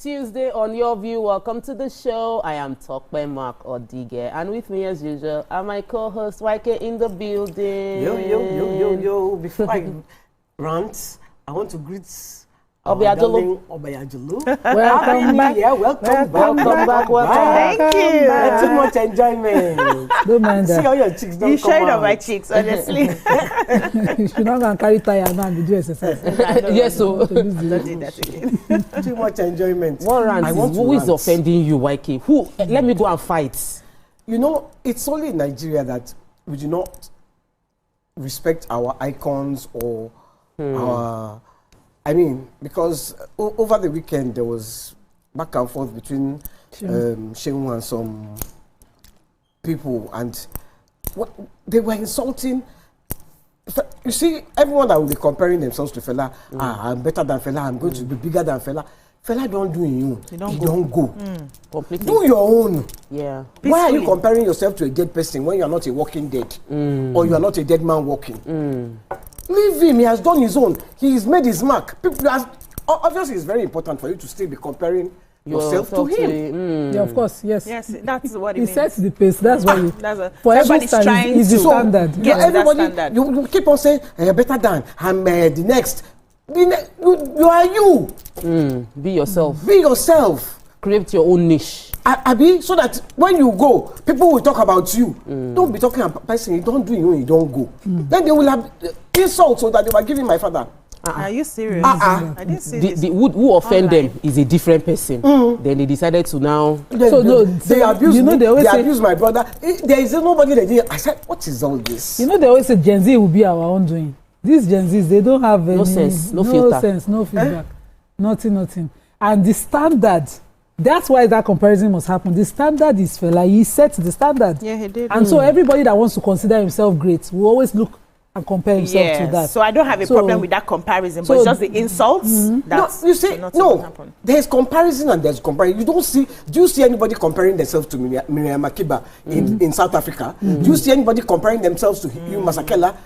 Tuesday on Your View. Welcome to the show. I am Tokwe Mark Odige, and with me as usual are my co-host YK in the building. Yo. Before I rant, I want to greet Obayajulu. Welcome back. Yeah, welcome back. Thank you. Too much enjoyment. Don't mind that. See how your cheeks don't You come showed out. on my cheeks, honestly. You should not go and carry tire now and do exercise. Yes, so Don't do that again. Too much enjoyment. what rant is, who is offending you, YK? Who? Let me go and fight. You know, it's only in Nigeria that we do not respect our icons or our... I mean, because over the weekend there was back and forth between Shehu and some people, and they were insulting. You see, everyone that will be comparing themselves to Fela, I'm better than Fela, I'm going to be bigger than Fela. Fela don't do you. He don't go. Completely. Do your own. Yeah. Why are you comparing yourself to a dead person when you are not a walking dead? Or you are not a dead man walking? Leave him, he has done his own. He's made his mark. Obviously, it's very important for you to still be comparing yourself to him. Yeah, of course, yes. Yes, that's what it He means. sets the pace. That's why you. For every everybody's stand trying is the to standard. get to that Everybody, standard. you keep on saying, you're better than, I'm the next. You are you. Be yourself. Be yourself. Create your own niche. Abi, so that when you go, people will talk about you. Don't be talking about person, you don't do you, you don't go. Then they will have insults so that they were giving my father. Are you serious? I didn't see this. Who offend them is a different person. Then they decided to now. They abuse you know, me, they always say, abuse my brother. There is nobody that did. I said, what is all this? you know, they always say Gen Z will be our own doing. These Gen Zs, they don't have any sense, no filter. sense, no feedback, nothing. And the standard. That's why that comparison must happen. The standard is Fela. He set the standard. Yeah, he did. And so everybody that wants to consider himself great will always look and compare himself to that. So I don't have a problem with that comparison, but it's just the insults. That's No, you see, not happen. there's comparison and there's comparison. You don't see, do you see anybody comparing themselves to Miriam Makeba in South Africa? Do you see anybody comparing themselves to Hugh Masakela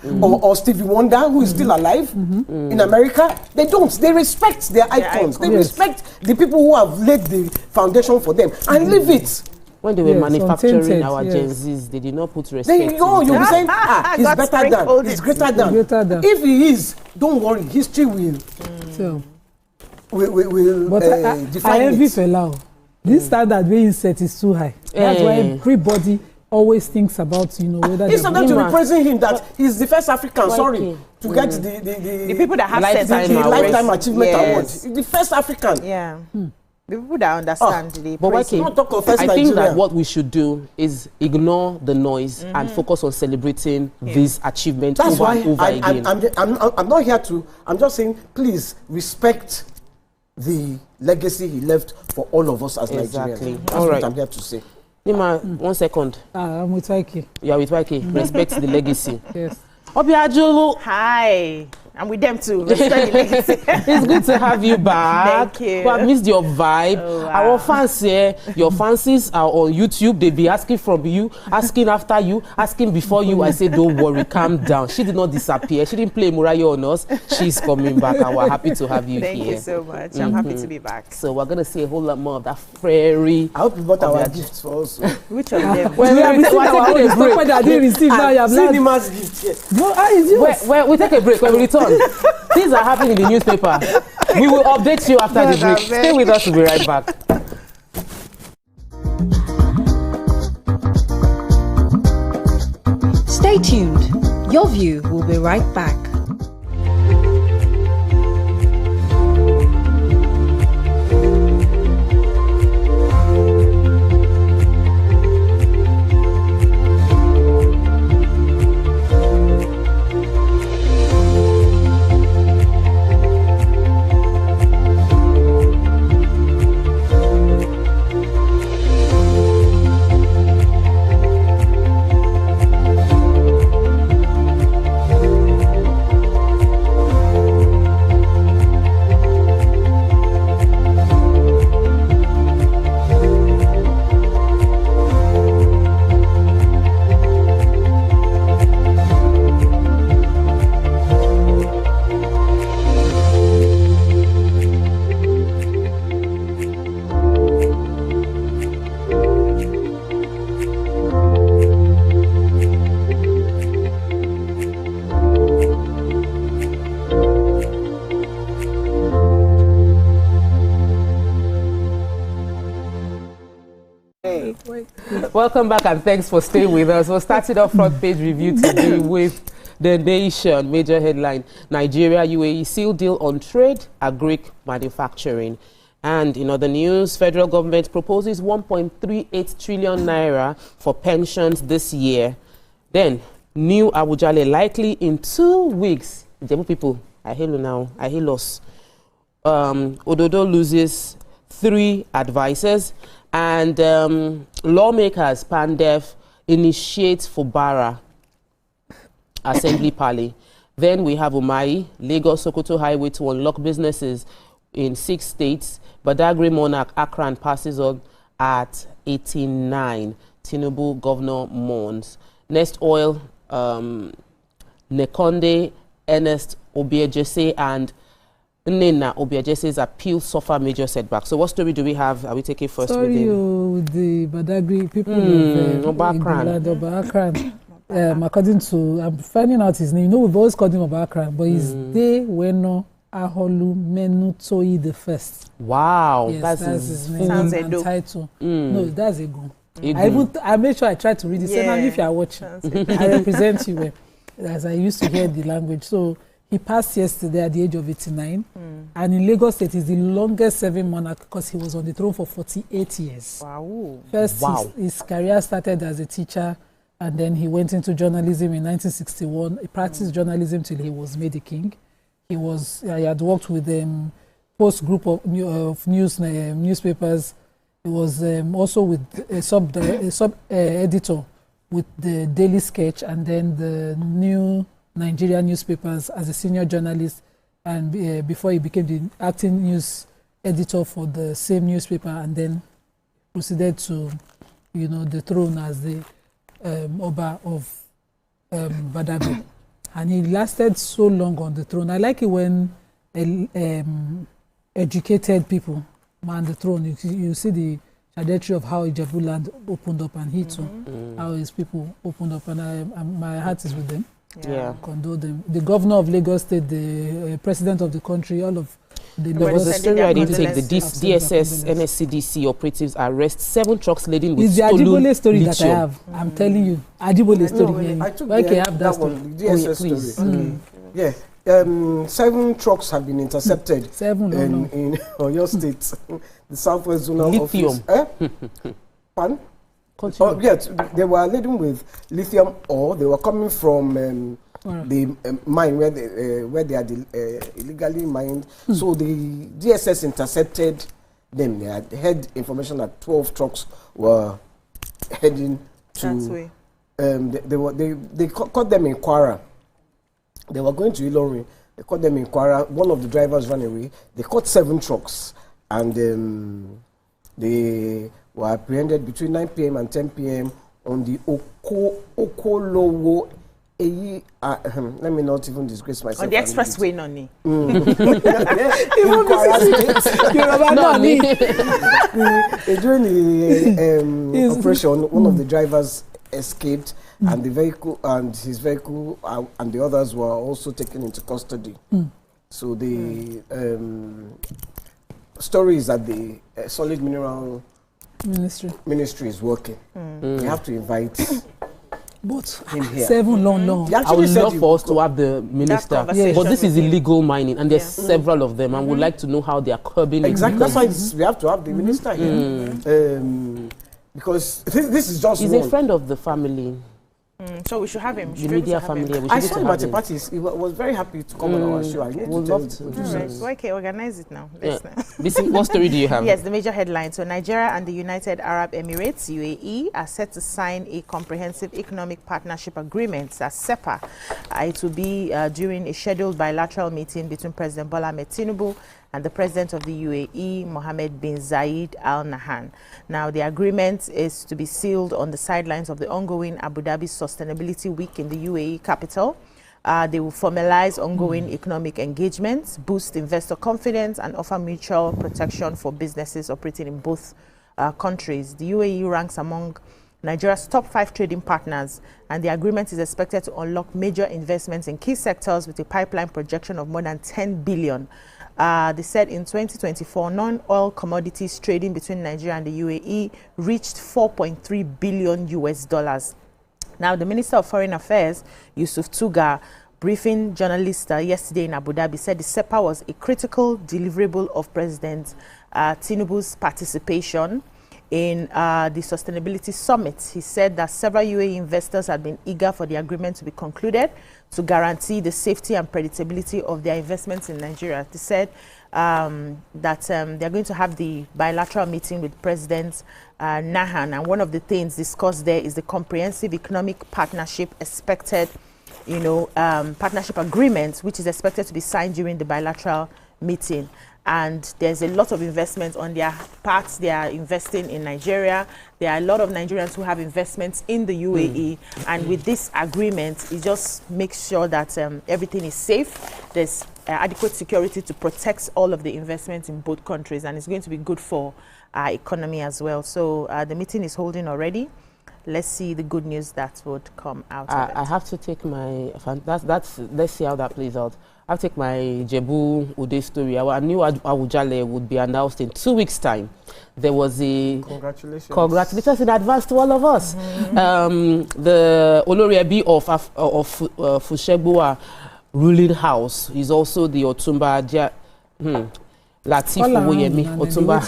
or Stevie Wonder, who is still alive in America? They don't. They respect their icons. They respect the people who have laid the foundation for them and leave it. When they were manufacturing untainted, our Gen Zs, they did not put respect. You'll be saying, he's God better than, sprinkled he's it. greater than. Greater than. If he is, don't worry, history will So, will but I define envy it. Fela. This standard being set is too high. That's why everybody always thinks about, whether Instead they're of to Him, be praising him that he's the first African, YK. to get The people that have Lifetime sense. the award. Lifetime Achievement Award. Yes. The first African. Yeah. The people that understand the But praise. YK, Not talk of first I think Nigeria. that what we should do is ignore the noise and focus on celebrating this achievement That's over why and over again. I'm not here to, I'm just saying, please respect the legacy he left for all of us as Exactly. Nigerians. That's All what right. I'm here to say. Nima, 1 second. I'm with YK. You are with YK. Respect the legacy. Yes. Obiajulu, Hi. I'm with them too. Respect the legacy. it's good to have you back. Thank you. But I missed your vibe. Oh, wow. Our fans here, your fancies are on YouTube. They be asking from you, asking after you, asking before you. I say, don't worry, calm down. She did not disappear. She didn't play Murayo on us. She's coming back, and we're happy to have you Thank here. you so much. I'm happy to be back. So we're gonna see a whole lot more of that fairy. I hope you bought our Obiajulu. gifts for us. Which of them? Well, we have received We're our taking own a break. stuff that didn't receive. Now you have learned. Cinema's gift, yes. No, it's yours. We take a break. When we return, things are happening in the newspaper. We will update you after the break. Stay with us. We'll be right back. Stay tuned. Your View will be right back. Welcome back and thanks for staying with us. We're starting our front page review today with The Nation. Major headline: Nigeria UAE seal deal on trade, agric manufacturing. And in other news, federal government proposes 1.38 trillion naira for pensions this year. Then, new Abujale likely in 2 weeks. Jemu people, I hail you now, I hail us. Ododo loses 3 advisors. And lawmakers, PANDEF, initiate Fubara Assembly Pally. Then we have Umahi, Lagos-Sokoto Highway to unlock businesses in 6 states. Badagry Monarch Akran passes on at 89. Tinubu governor mourns. Nest Oil, Nekonde, Ernest Obiejese, and Nena Obiajese's appeal suffer major setbacks. So what story do we have? Are we taking first with the Badagry people of Akran. According to, I'm finding out his name. You know, we've always called him Akran, but his day Weno Aholu Menutoi the First. Wow, yes, that's his name. Sounds and title. No, that's Egun. Egun. I made sure I tried to read it. Yeah. If you are watching, I represent you as I used to hear the language. So he passed yesterday at the age of 89, and in Lagos State, he's the longest-serving monarch because he was on the throne for 48 years. Wow! First, his career started as a teacher, and then he went into journalism in 1961. He practiced journalism till he was made a king. He had worked with Post group of newspapers. He was also with a sub editor with the Daily Sketch and then the New Nigeria newspapers as a senior journalist, and before he became the acting news editor for the same newspaper, and then proceeded to, the throne as the Oba of Badagry. And he lasted so long on the throne. I like it when educated people man the throne. You see the trajectory of how Ijebu land opened up, and he too, how his people opened up, and my heart is with them. Yeah. Condole them. The governor of Lagos State, the president of the country, all of the there was a story I didn't take. The DSS, NSCDC operatives arrest 7 trucks laden with stolen lithium. It's the Adibole story that I have. I'm telling you. Adibole story. I took that one, the DSS story. Yeah. 7 trucks have been intercepted 7 in Oyo State, the Southwest Zonal lithium. Office. Pardon? Yes, they were laden with lithium ore. They were coming from the mine where they are illegally mined. So the DSS intercepted them. They had heard information that 12 trucks were heading to. They caught them in Kwara. They were going to Ilorin. They caught them in Kwara. One of the drivers ran away. They caught 7 trucks, and they were apprehended between 9 p.m. and 10 p.m. on the Okolowo Eyi. Let me not even disgrace myself. On the expressway, Noni. During the operation, one of the drivers escaped, and the vehicle and his vehicle and the others were also taken into custody. So the story is that the Solid Mineral Ministry is working. We have to invite him here. 7 long. I would love for us to have the minister, but this is illegal mining, and there's several of them, and we'd like to know how they are curbing it. Exactly, that's why we have to have the minister here, because this is just He's one. a friend of the family. So we should have him. The media family. I saw him at the parties. He was very happy to come on our show. I need to tell producers. Okay, organize it now. What story do you have? Yes, the major headline. So Nigeria and the United Arab Emirates, UAE, are set to sign a comprehensive economic partnership agreement, as SEPA. It will be during a scheduled bilateral meeting between President Bola Ahmed Tinubu and the President of the UAE, Mohammed bin Zayed Al Nahyan. Now, the agreement is to be sealed on the sidelines of the ongoing Abu Dhabi Sustainability Week in the UAE capital. They will formalize ongoing economic engagements, boost investor confidence, and offer mutual protection for businesses operating in both countries. The UAE ranks among Nigeria's top 5 trading partners, and the agreement is expected to unlock major investments in key sectors with a pipeline projection of more than 10 billion. They said in 2024, non-oil commodities trading between Nigeria and the UAE reached $4.3 billion US. Now, the Minister of Foreign Affairs, Yusuf Tuga, briefing journalists yesterday in Abu Dhabi, said the SEPA was a critical deliverable of President Tinubu's participation in the Sustainability Summit. He said that several UAE investors had been eager for the agreement to be concluded to guarantee the safety and predictability of their investments in Nigeria. They said that they're going to have the bilateral meeting with President Nahan, and one of the things discussed there is the comprehensive economic partnership expected, partnership agreement, which is expected to be signed during the bilateral meeting. And there's a lot of investment on their parts. They are investing in Nigeria. There are a lot of Nigerians who have investments in the UAE. And with this agreement, it just makes sure that everything is safe. There's adequate security to protect all of the investments in both countries. And it's going to be good for our economy as well. So the meeting is holding already. Let's see the good news that would come out of it. I have to take my, let's see how that plays out. I'll take my Jebu Ude story. Our new Awujale would be announced in 2 weeks' time. There was a... Congratulations in advance to all of us. The Oloriebi of Fushegbowa ruling house is also the Otumba... Latif Owoyemi, Otumba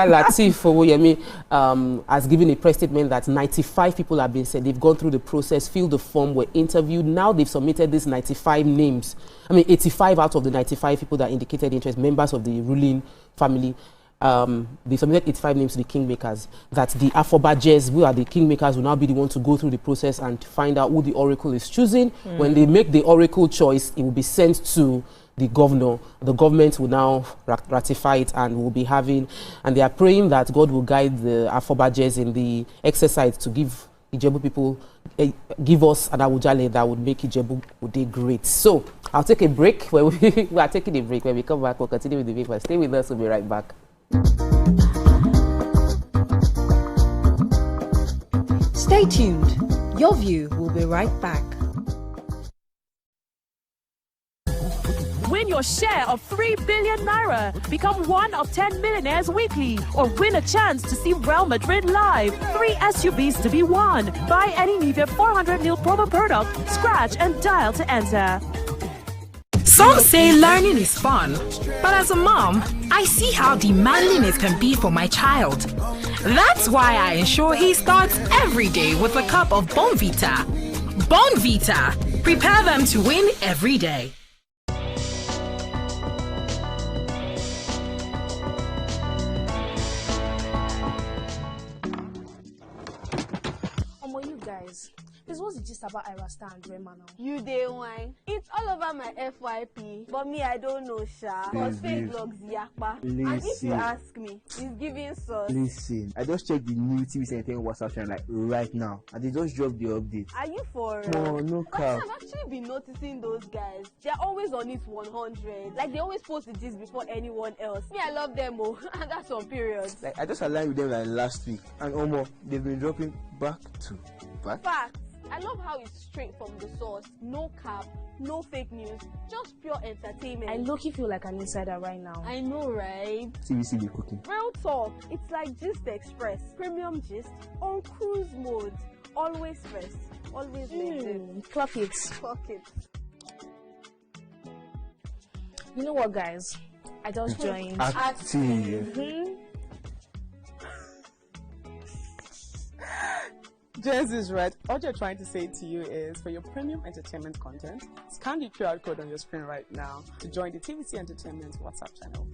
Latif Owoyemi has given a press statement that 95 people have been said. They've gone through the process, filled the form, were interviewed. Now they've submitted these 95 names. 85 out of the 95 people that indicated interest, members of the ruling family. They submitted 85 names to the kingmakers. That the Afobajes, who are the kingmakers, will now be the one to go through the process and find out who the oracle is choosing. When they make the oracle choice, it will be sent to the governor. The government will now ratify it and will be having, and they are praying that God will guide the Afobajes in the exercise to give Ijebu people, give us an Awujale that would make Ijebu Ude great. So I'll take a break. We are taking a break. When we come back, we'll continue with the break. Stay with us. We'll be right back. Stay tuned. Your view will be right back. Win your share of 3 billion naira. Become one of 10 millionaires weekly. Or win a chance to see Real Madrid live. 3 SUVs to be won. Buy any Nivea 400 ml promo product, scratch and dial to enter. Some say learning is fun, but as a mom, I see how demanding it can be for my child. That's why I ensure he starts every day with a cup of Bonvita. Bonvita. Prepare them to win every day. This was just about Ira and Rema now. You day wine. It's all over my FYP. But me, I don't know, Sha. Cause fake blogs yakpa. And if you ask me, it's giving sauce. Listen, I just checked the new TVcentertainment WhatsApp channel like right now. And they just dropped the update. Are you for No, no cap. I've actually been noticing those guys. They're always on it 100. Like they always post the gist before anyone else. Me, I love them, oh. And that's on periods. Like I just aligned with them like last week. And almost they've been dropping back to back. Facts. I love how it's straight from the source. No cap, no fake news, just pure entertainment. I low-key feel like an insider right now. I know, right? TVC be cooking. Real talk. It's like Gist Express. Premium gist on cruise mode. Always first. Always late. Clock it. Fuck it. You know what, guys? I just joined. Active. Jess is right. All you're trying to say to you is for your premium entertainment content, scan the QR code on your screen right now to join the TVC Entertainment WhatsApp channel.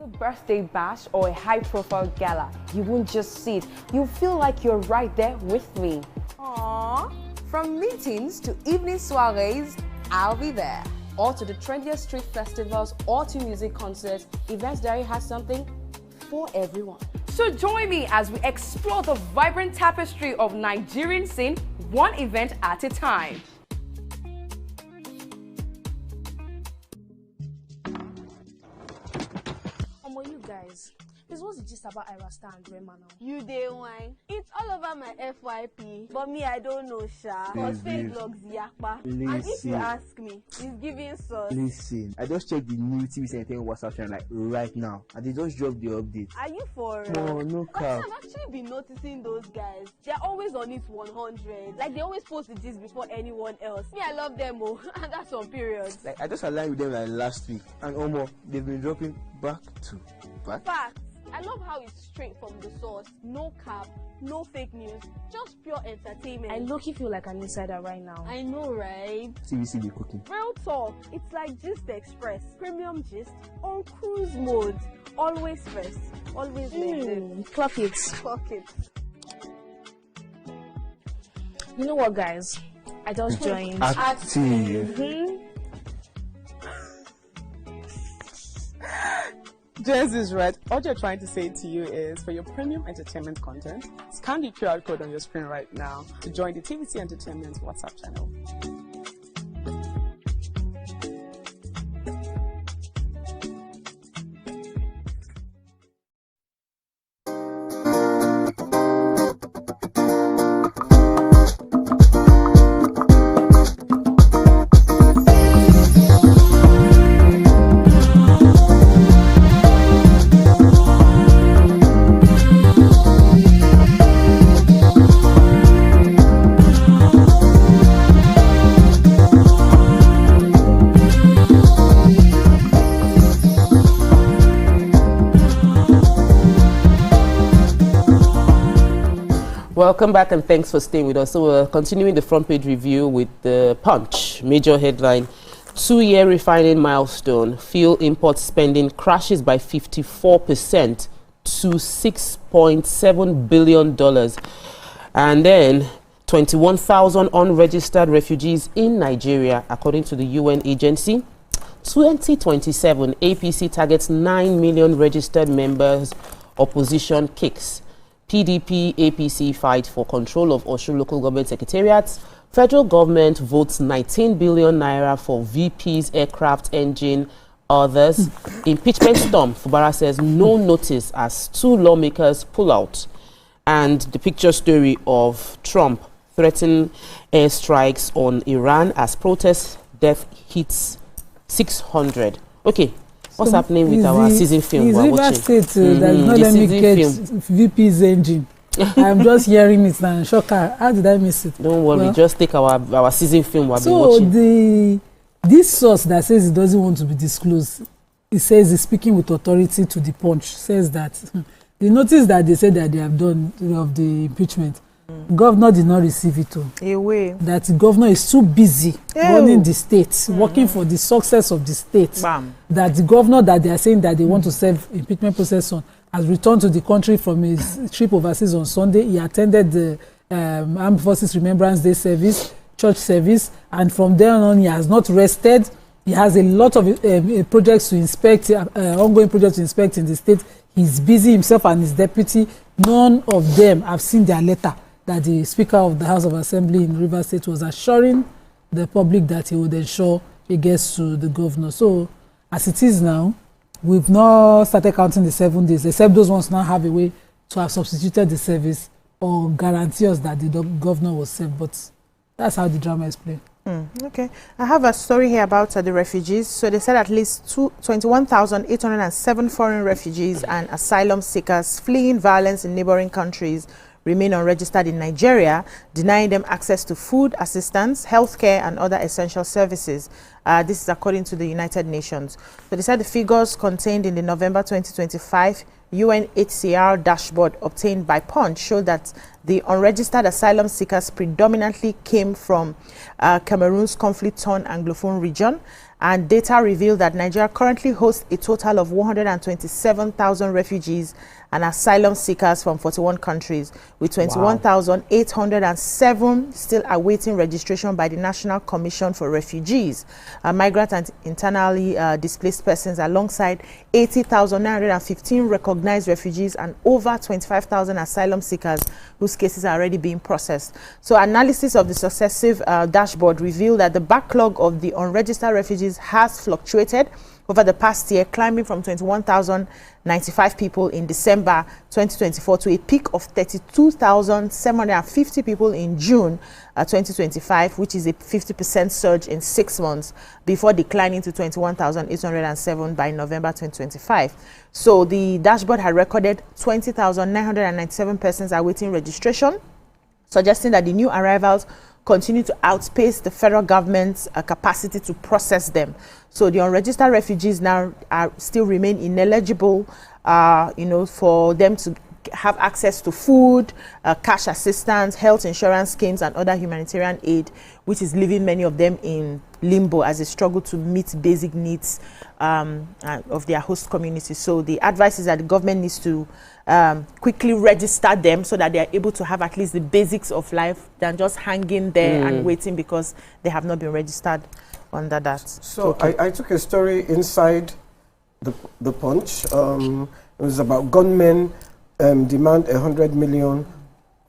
A birthday bash or a high-profile gala, you won't just sit. You feel like you're right there with me. Aww. From meetings to evening soirees, I'll be there. Or to the trendiest street festivals or to music concerts, Events Diary has something for everyone. So join me as we explore the vibrant tapestry of Nigerian scene, one event at a time. You guys, this was just about Irasta and Rema now. You day wine. It's all over my FYP, but me I don't know sha. Cause fake blogs yakpa. And if you ask me, it's giving sauce. Listen, I just checked the new TVC Entertainment WhatsApp channel like right now, and they just dropped the update. Are you for No cap. I've actually been noticing those guys. They're always on it 100. Like they always post the gist before anyone else. Me, I love them oh, and that's on periods. Like I just aligned with them like last week, and they've been dropping back to back. Facts. I love how it's straight from the source. No cap, no fake news, just pure entertainment. I low-key feel like an insider right now. I know, right? TVC be cooking. Real talk. It's like Gist Express, premium gist on cruise mode. Always first, always next. Clock it. Fuck it. You know what, guys? I just joined. Active. Jess is right. All you're trying to say to you is for your premium entertainment content, scan the QR code on your screen right now to join the TVC Entertainment WhatsApp channel. Welcome back and thanks for staying with us. So we're continuing the front page review with the Punch. Major headline, 2-year refining milestone. Fuel import spending crashes by 54% to $6.7 billion. And then 21,000 unregistered refugees in Nigeria, according to the UN agency. 2027, APC targets 9 million registered members. Opposition kicks. PDP, APC fight for control of Osun local government secretariats. Federal government votes 19 billion naira for VP's aircraft engine. Others. Impeachment storm. Fubara says no notice as 2 lawmakers pull out. And the picture story of Trump threatening airstrikes on Iran as protest death hits 600. Okay. What's happening with our season film we're watching? State that is not let me get VP's engine. I'm just hearing it now. Shocker. How did I miss it? Don't worry, well, just take our season film we've been watching. So this source that says it doesn't want to be disclosed, it says it's speaking with authority to the Punch, says that the notice that they said that they have done of the impeachment, governor did not receive it. That the governor is too busy running the state, working for the success of the state. That the governor that they are saying that they want to serve impeachment process on has returned to the country from his trip overseas on Sunday. He attended the Armed Forces Remembrance Day service, church service, and from then on he has not rested. He has a lot of projects to inspect, ongoing projects to inspect in the state. He's busy himself and his deputy. None of them have seen their letter that the Speaker of the House of Assembly in Rivers State was assuring the public that he would ensure it gets to the governor. So, as it is now, we've not started counting the 7 days, except those ones now have a way to have substituted the service or guarantee us that the governor was served. But that's how the drama is played. Okay. I have a story here about the refugees. So they said at least 21,807 foreign refugees and asylum seekers fleeing violence in neighboring countries remain unregistered in Nigeria, denying them access to food assistance, healthcare, and other essential services. This is according to the United Nations. So they said the figures contained in the November 2025 UNHCR dashboard obtained by Punch show that The unregistered asylum seekers predominantly came from Cameroon's conflict-torn Anglophone region, and data revealed that Nigeria currently hosts a total of 127,000 refugees and asylum seekers from 41 countries, with 21,807 still awaiting registration by the National Commission for Refugees, migrant and internally displaced persons, alongside 80,915 recognized refugees and over 25,000 asylum seekers whose cases are already being processed. So analysis of the successive dashboard revealed that the backlog of the unregistered refugees has fluctuated over the past year, climbing from 21,095 people in December 2024 to a peak of 32,750 people in June 2025, which is a 50% surge in 6 months, before declining to 21,807 by November 2025. So the dashboard had recorded 20,997 persons awaiting registration, suggesting that the new arrivals continue to outpace the federal government's capacity to process them. So the unregistered refugees now still remain ineligible, for them to have access to food, cash assistance, health insurance schemes, and other humanitarian aid, which is leaving many of them in limbo as they struggle to meet basic needs of their host community. So the advice is that the government needs to quickly register them so that they are able to have at least the basics of life than just hanging there and waiting because they have not been registered under that. So I took a story inside the Punch. It was about gunmen demand 100 million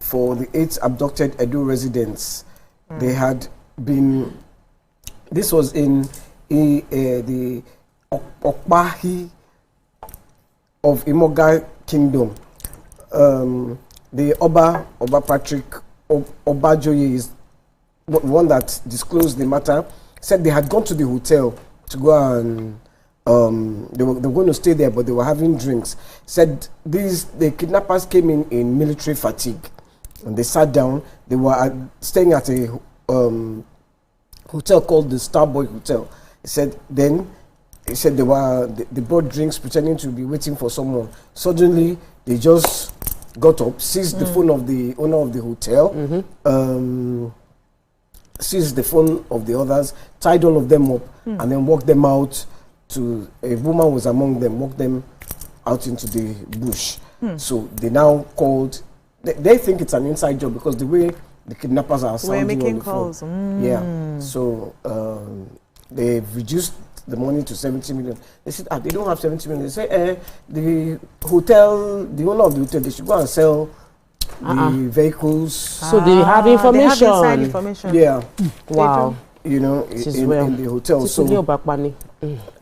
for the 8 abducted Edo residents. They had been, this was in the Okpahi of Imoga Kingdom. The Oba Patrick Obajoye is one that disclosed the matter, said they had gone to the hotel to go and they were going to stay there, but they were having drinks. Said the kidnappers came in military fatigue, and they sat down. They were staying at a hotel called the Starboy Hotel. He said they brought drinks pretending to be waiting for someone. Suddenly they just got up, seized the phone of the owner of the hotel, seized the phone of the others, tied all of them up, and then walked them out to, a woman was among them, walked them out into the bush. So they now called, they think it's an inside job because the way the kidnappers are sounding making on the calls. phone. Yeah. So they've reduced the money to 70 million. They said, they don't have 70 million. They say, the hotel, the owner of the hotel, they should go and sell the vehicles. So they have information. They have inside information. Yeah. Wow. You know, in the hotel. So,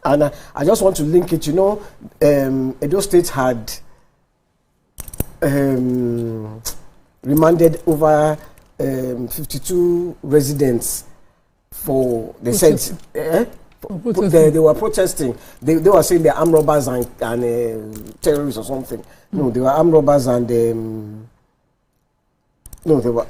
and I just want to link it. You know, Edo State had remanded over 52 residents for, they said, they were protesting. They were saying they're armed robbers and terrorists or something. No, they were armed robbers and they were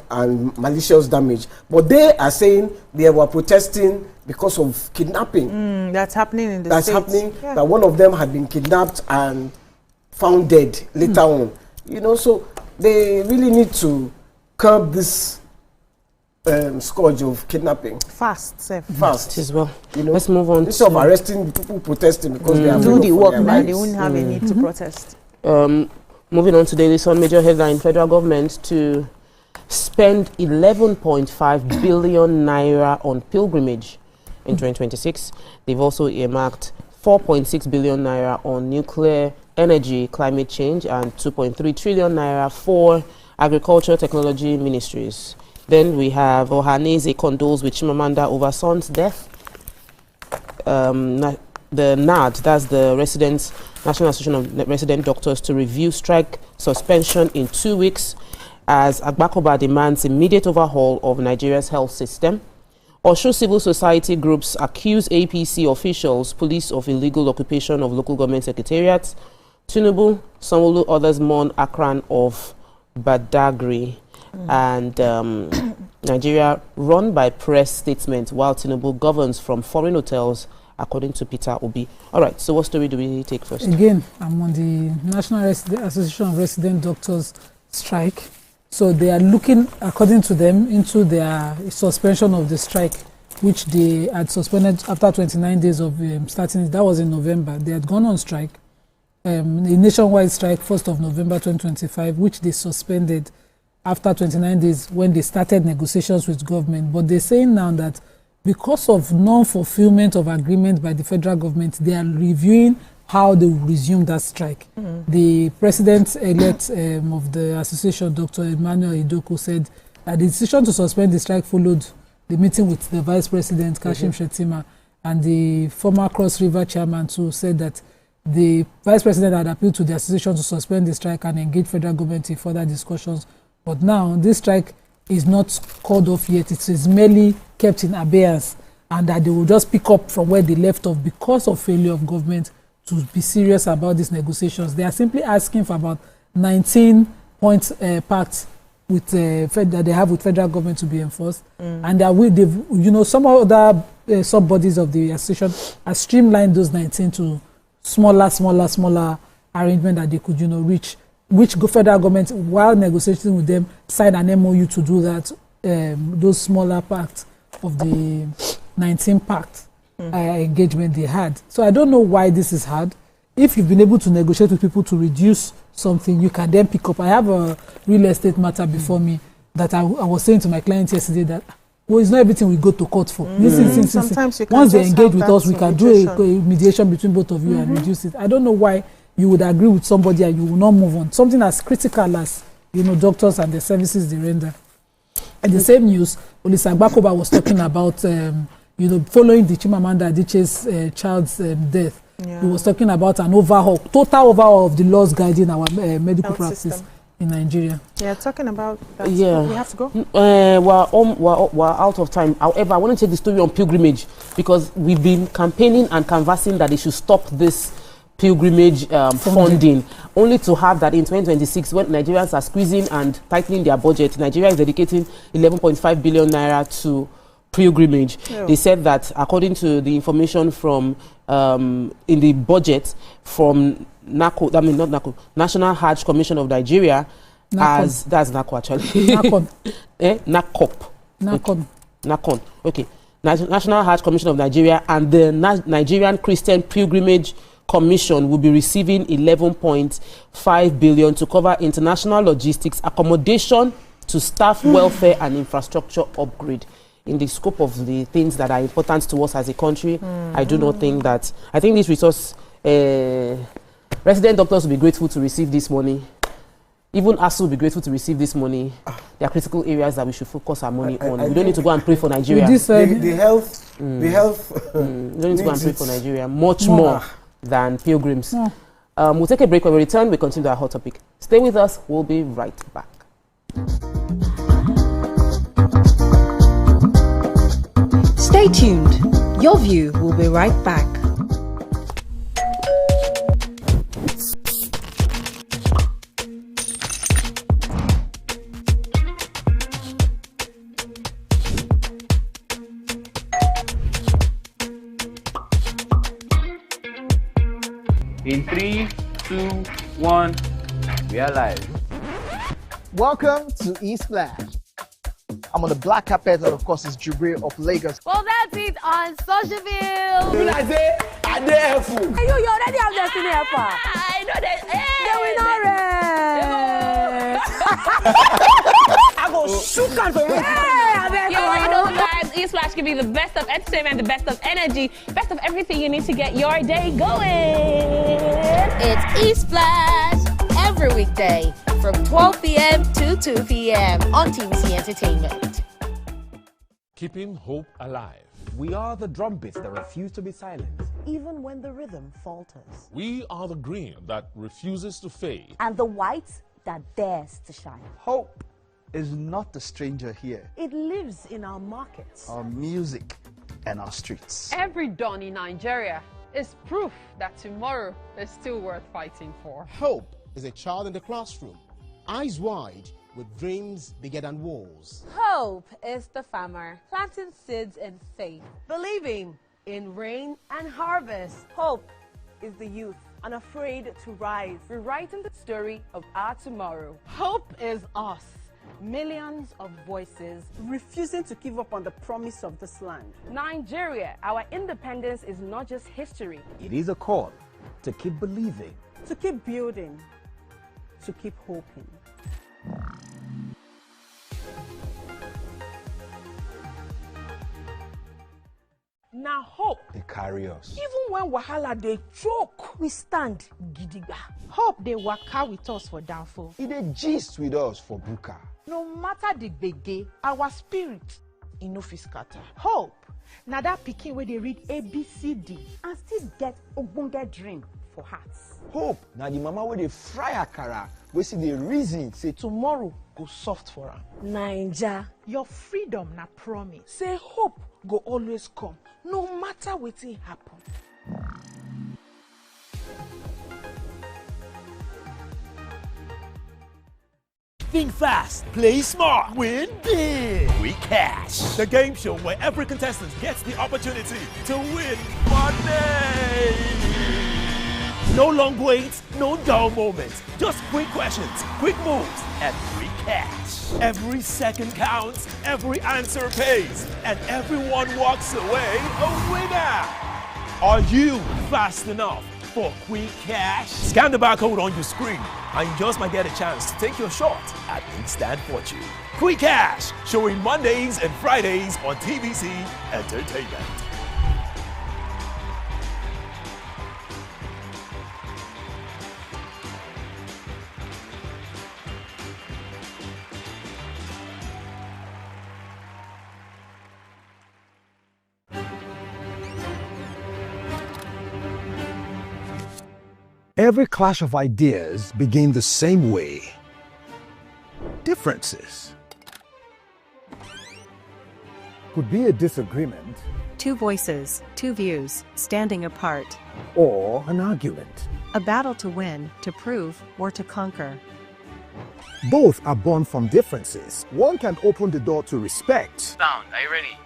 malicious damage. But they are saying they were protesting because of kidnapping. That's happening in the That's States. happening. Yeah. That one of them had been kidnapped and found dead later on. You know, so they really need to curb this scourge of kidnapping. Fast as well. You know, let's move on. Instead of arresting people protesting because they are do the work, right? They wouldn't have a need to protest. Moving on to Daily Sun, major headline: federal government to spend 11.5 billion naira on pilgrimage in 2026. They've also earmarked 4.6 billion naira on nuclear energy, climate change, and 2.3 trillion naira for agriculture technology ministries. Then we have Ohaneze condoles with Chimamanda over son's death. The NAD, that's the National Association of Resident Doctors, to review strike suspension in 2 weeks as Agbakoba demands immediate overhaul of Nigeria's health system. Osho civil society groups accuse APC officials, police, of illegal occupation of local government secretariats. Tinubu, Sanwo-Olu, others mourn Akran of Badagry. And Nigeria run by press statement while Tinubu governs from foreign hotels, according to Peter Obi. All right, so what story do we take first? Again, I'm on the National Association of Resident Doctors strike. So they are looking, according to them, into their suspension of the strike, which they had suspended after 29 days of starting. That was in November. They had gone on strike, a nationwide strike, 1st of November 2025, which they suspended after 29 days when they started negotiations with government. But they're saying now that because of non-fulfillment of agreement by the federal government, they are reviewing how they will resume that strike. The president-elect of the association, Dr. Emmanuel Idoko, said that the decision to suspend the strike followed the meeting with the vice president, Kashim Shettima, and the former Cross River chairman too, said that the vice president had appealed to the association to suspend the strike and engage federal government in further discussions. But now this strike is not called off yet. It is merely kept in abeyance, and that they will just pick up from where they left off because of failure of government to be serious about these negotiations. They are simply asking for about 19-point pact with that they have with federal government to be enforced, and they've, some other sub-bodies of the association have streamlined those 19 to smaller arrangement that they could, reach. Which federal government, while negotiating with them, signed an MOU to do that. Those smaller parts of the 19 pact engagement they had. So I don't know why this is hard. If you've been able to negotiate with people to reduce something, you can then pick up. I have a real estate matter before me that I was saying to my client yesterday that, well, it's not everything we go to court for. Sometimes you can once they engage with us, we can do a mediation between both of you and reduce it. I don't know why you would agree with somebody and you will not move on. Something as critical as, doctors and the services they render. In the same news, Olisa Agbakoba was talking about, following the Chimamanda Adichie's child's death. He was talking about an total overhaul of the laws guiding our medical practice system in Nigeria. Yeah, talking about that. Yeah. We have to go. We're out of time. However, I want to take the story on pilgrimage because we've been campaigning and canvassing that they should stop this pilgrimage funding, only to have that in 2026, when Nigerians are squeezing and tightening their budget, Nigeria is dedicating 11.5 billion naira to pilgrimage. They said that according to the information from in the budget from National Hajj Commission of Nigeria, that's NACO actually. NACON. Okay. National Hajj Commission of Nigeria and the Nigerian Christian Pilgrimage Commission will be receiving 11.5 billion to cover international logistics, accommodation, to staff welfare and infrastructure upgrade. In the scope of the things that are important to us as a country, I do not think that. I think this resource, resident doctors will be grateful to receive this money. Even ASU will be grateful to receive this money. There are critical areas that we should focus our money on. We don't need to go and pray for Nigeria. The health. We don't need to go and pray for Nigeria. Much more than pilgrims. We'll take a break. When we return, we continue our hot topic. Stay with us. We'll be right back. Stay tuned. Your view will be right back. In 3, 2, 1, we are live. Welcome to Splash. I'm on the black carpet, and of course, it's Jubril of Lagos. Well, that's it on Socialville. When I say, I dare fool. You already have Destiny Alpha. I know that. I go shoot out for you. You already know, guys. E-Splash can be the best of entertainment, the best of energy, best of everything you need to get your day going. It's E-Splash every weekday from 12 p.m. to 2 p.m. on TVC Entertainment. Keeping hope alive. We are the drumbeats that refuse to be silenced. Even when the rhythm falters. We are the green that refuses to fade. And the white that dares to shine. Hope is not a stranger here. It lives in our markets, our music, and our streets. Every dawn in Nigeria is proof that tomorrow is still worth fighting for. Hope is a child in the classroom, eyes wide, with dreams bigger than walls. Hope is the farmer planting seeds in faith, believing in rain and harvest. Hope is the youth unafraid to rise, rewriting the story of our tomorrow. Hope is us, Millions of voices refusing to give up on the promise of this land. Nigeria, our independence is not just history. It is a call to keep believing, To keep building, to keep hoping. Now hope. they carry us. Even when wahala they choke, we stand gidigba. Hope they waka with us for downfall. It a gist with us for Buka. No matter the gbege, our spirit e no fit scatter. Hope na that pikin wey dey read ABCD and still get ogbonge dream for hearts. Hope na the mama wey dey fry akara, we see the reason say Tomorrow go soft for am. Naija, your freedom na promise. Say hope go always come, no matter wetin happen. Think fast, play smart, win big. We Cash, the game show where every contestant gets the opportunity to win money. No long waits, no dull moments, just quick questions, quick moves, and free cash. Every second counts, every answer pays, and everyone walks away a winner. Are you fast enough for quick cash? Scan the barcode on your screen and you just might get a chance to take your shot at instant fortune. Quick Cash, showing Mondays and Fridays on TVC Entertainment. Every clash of ideas begin the same way. Differences could be a disagreement Two voices, two views, standing apart. or an argument. A battle to win, to prove, or to conquer. Both are born from differences. One can open the door to respect, Sound, are you ready?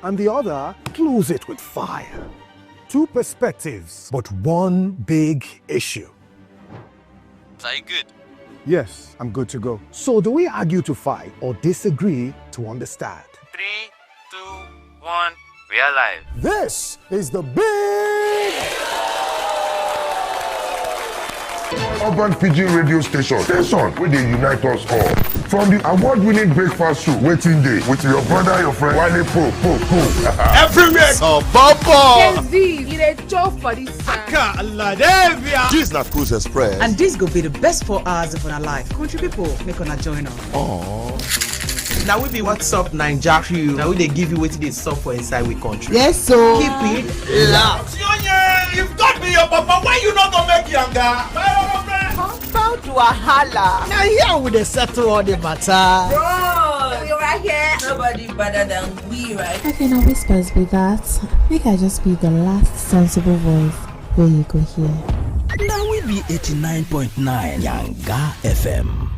and the other close it with fire. Two perspectives, but one big issue. Are you good? Yes, I'm good to go. So do we argue to fight or disagree to understand? 3, 2, 1, we are live. This is the big Urban Pidgin radio station where they unite us all. From the award-winning breakfast show, Waiting Day, with your brother, your friend, Wale Po. Everywhere! So, Baba! You dey chop for this This is not Cruise Express. And this go be the best 4 hours of our life. Country people, make una join us. Aww. Now we be what's up Naija crew. Now we they give you wetin dey sup for inside we country. Yes, so keep it loud. If God be your papa, why you not gonna make younger? About wahala. Now here we dey settle all the matter. Bro, you right here. Nobody better than we, right? Okay, now whispers be that. Make I just be the last sensible voice where you go hear. Now we be 89.9 Yanga FM.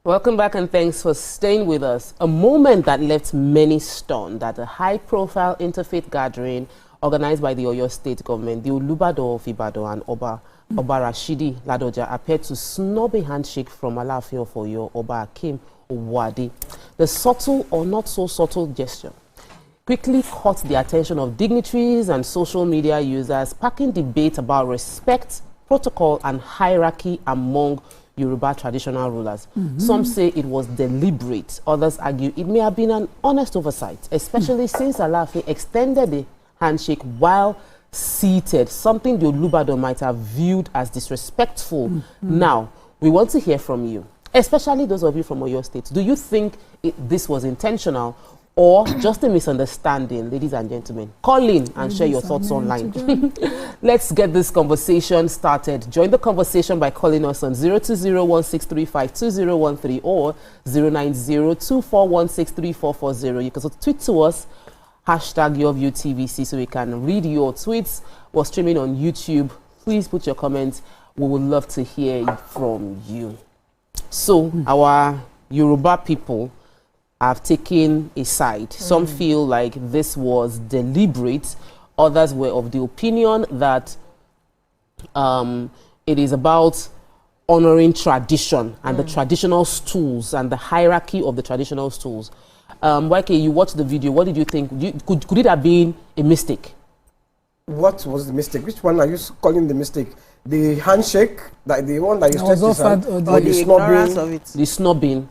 Welcome back and thanks for staying with us. A moment that left many stunned at a high-profile interfaith gathering organized by the Oyo State government, the Olubadan of Ibadan and Oba Rashidi Ladoja appeared to snub a handshake from Alaafin of Oyo, Oba Akim Owade. The subtle or not so subtle gesture quickly caught the attention of dignitaries and social media users, sparking debate about respect, protocol and hierarchy among Yoruba traditional rulers. Some say it was deliberate. Others argue it may have been an honest oversight, especially since Alaafin extended the handshake while seated, something the Olubadan might have viewed as disrespectful. Now, we want to hear from you, especially those of you from Oyo State. Do you think this was intentional, or just a misunderstanding, ladies and gentlemen? Call in and share your thoughts online. Let's get this conversation started. Join the conversation by calling us on 02016352013 or 09024163440. You can also tweet to us, #YourViewTVC, so we can read your tweets. We're streaming on YouTube. Please put your comments. We would love to hear from you. So, our Yoruba people have taken a side. Some feel like this was deliberate. Others were of the opinion that it is about honoring tradition and the traditional stools and the hierarchy of the traditional stools. YK, you watched the video. What did you think? Could it have been a mistake? What was the mistake? Which one are you calling the mistake? The handshake, the one that you stretched his hand, or the ignorance of it? The snubbing.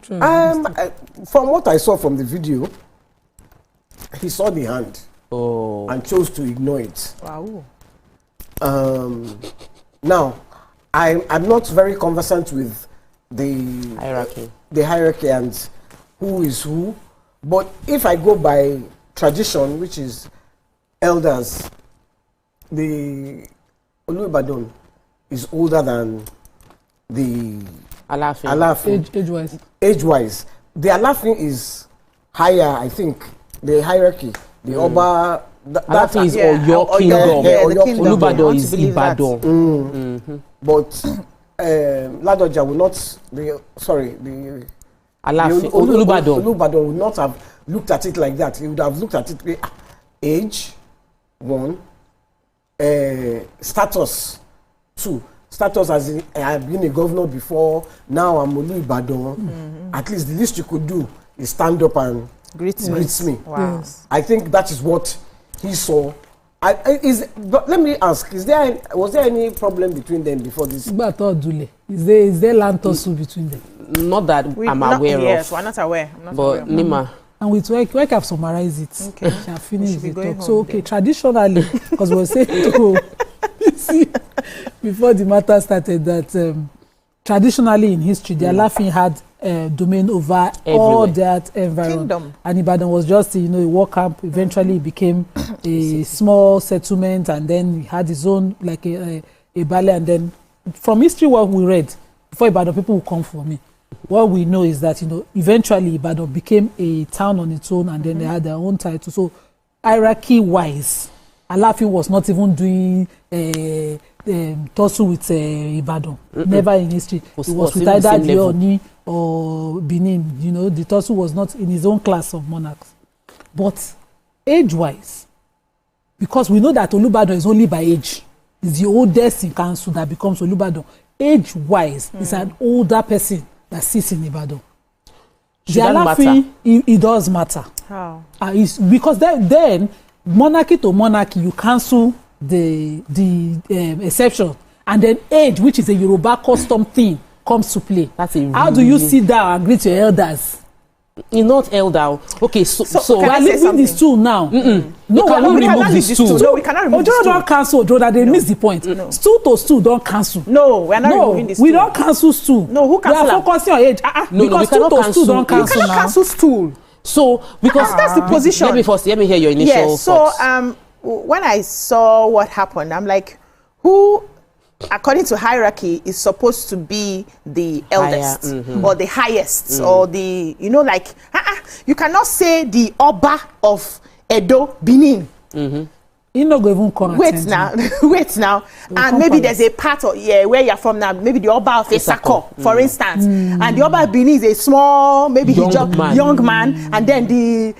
From what I saw from the video, he saw the hand and chose to ignore it. Wow. Now, I'm not very conversant with the hierarchy and who is who, but if I go by tradition, which is elders, the Olubadan is older than the Alaafin. Age-wise. Age-wise. The Alaafin is higher, I think, the hierarchy. The Oba... Alaafin is Oyo Kingdom. Olubadan is Ibadan. But Ladoja will not... the Olubadan would not have looked at it like that. He would have looked at it age, 1, status, 2. Status as in, I have been a governor before, now I'm Olubadan. At least the least you could do is stand up and greet me. Wow. Yes. I think that is what he saw. But let me ask, was there any problem between them before this? Is there land tussle between them? Not that I'm aware of. Yes, we're not aware. But Nima. And with work have summarize it. Okay. Shall finish the talk. So okay, traditionally, because we were saying before the matter started that traditionally in history, the Alaafin had domain over all that environment. Kingdom. And Ibadan was just a war camp. Eventually, it became a small settlement, and then he had his own like a ballet. And then from history, what we read before Ibadan, people will come for me. What we know is that eventually Ibadan became a town on its own, and then they had their own title. So hierarchy-wise, Alaafin was not even doing tussle with Ibadan. Never in history. It was with either Dioni or Benin. The tussle was not in his own class of monarchs. But age-wise, because we know that Olubadan is only by age, it's the oldest in council that becomes Olubadan. Age-wise, it's an older person that sits in Ibadan. The Alaafin, it does matter. How? Because then monarchy to monarchy, you cancel the exception, and then age, which is a Yoruba custom thing, comes to play. How do you sit down and greet your elders? You're not elder. Okay, so we are leaving this tool now. No, we cannot remove this tool. No, we cannot remove this tool. Don't cancel. They miss the point. No. Stool to stool don't cancel. No, we are not removing this tool. We don't cancel stool. No, who cancel? We are focusing on age. Because stool to stool don't cancel now. You cannot cancel stool. So because that's the position. Let me hear your initial thoughts. So when I saw what happened, I'm like, who, according to hierarchy, is supposed to be the eldest or the highest or the, you cannot say the Oba of Edo, Benin. You not go even come. Wait now. And maybe there's a part of where you're from now. Maybe the Oba of Esako, for instance, and the Oba of Benin is a small, maybe young man, and then the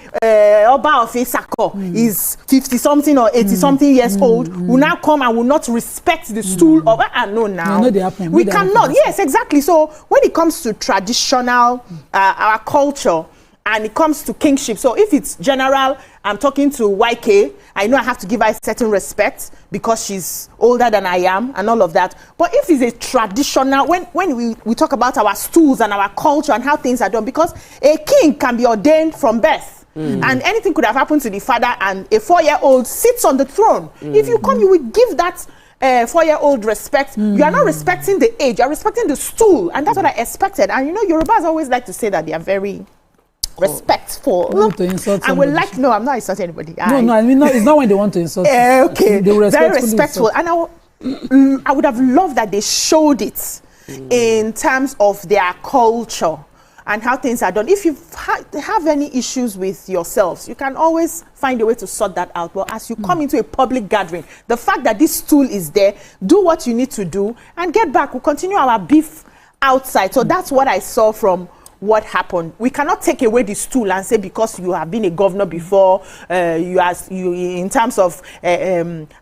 Oba of Esako is 50-something or 80-something years old. Will now come and will not respect the stool of no now. We cannot. Yes, exactly. So when it comes to traditional our culture, and it comes to kingship, so if it's general, I'm talking to YK, I know I have to give her a certain respect because she's older than I am and all of that. But if it's a traditional, when we talk about our stools and our culture and how things are done, because a king can be ordained from birth, and anything could have happened to the father, and a 4-year-old sits on the throne. If you come, you will give that 4-year-old respect. You are not respecting the age, you are respecting the stool, and that's what I expected. And Yorubas always like to say that they are very respectful. To insult and we like, no, I'm not insulting anybody. No, I mean, it's not when they want to insult. Okay, they very respectful. And I would have loved that they showed it in terms of their culture and how things are done. If you have any issues with yourselves, you can always find a way to sort that out. But as you come into a public gathering, the fact that this stool is there, do what you need to do and get back. We'll continue our beef outside. So that's what I saw from what happened. We cannot take away the stool and say because you have been a governor before, you in terms of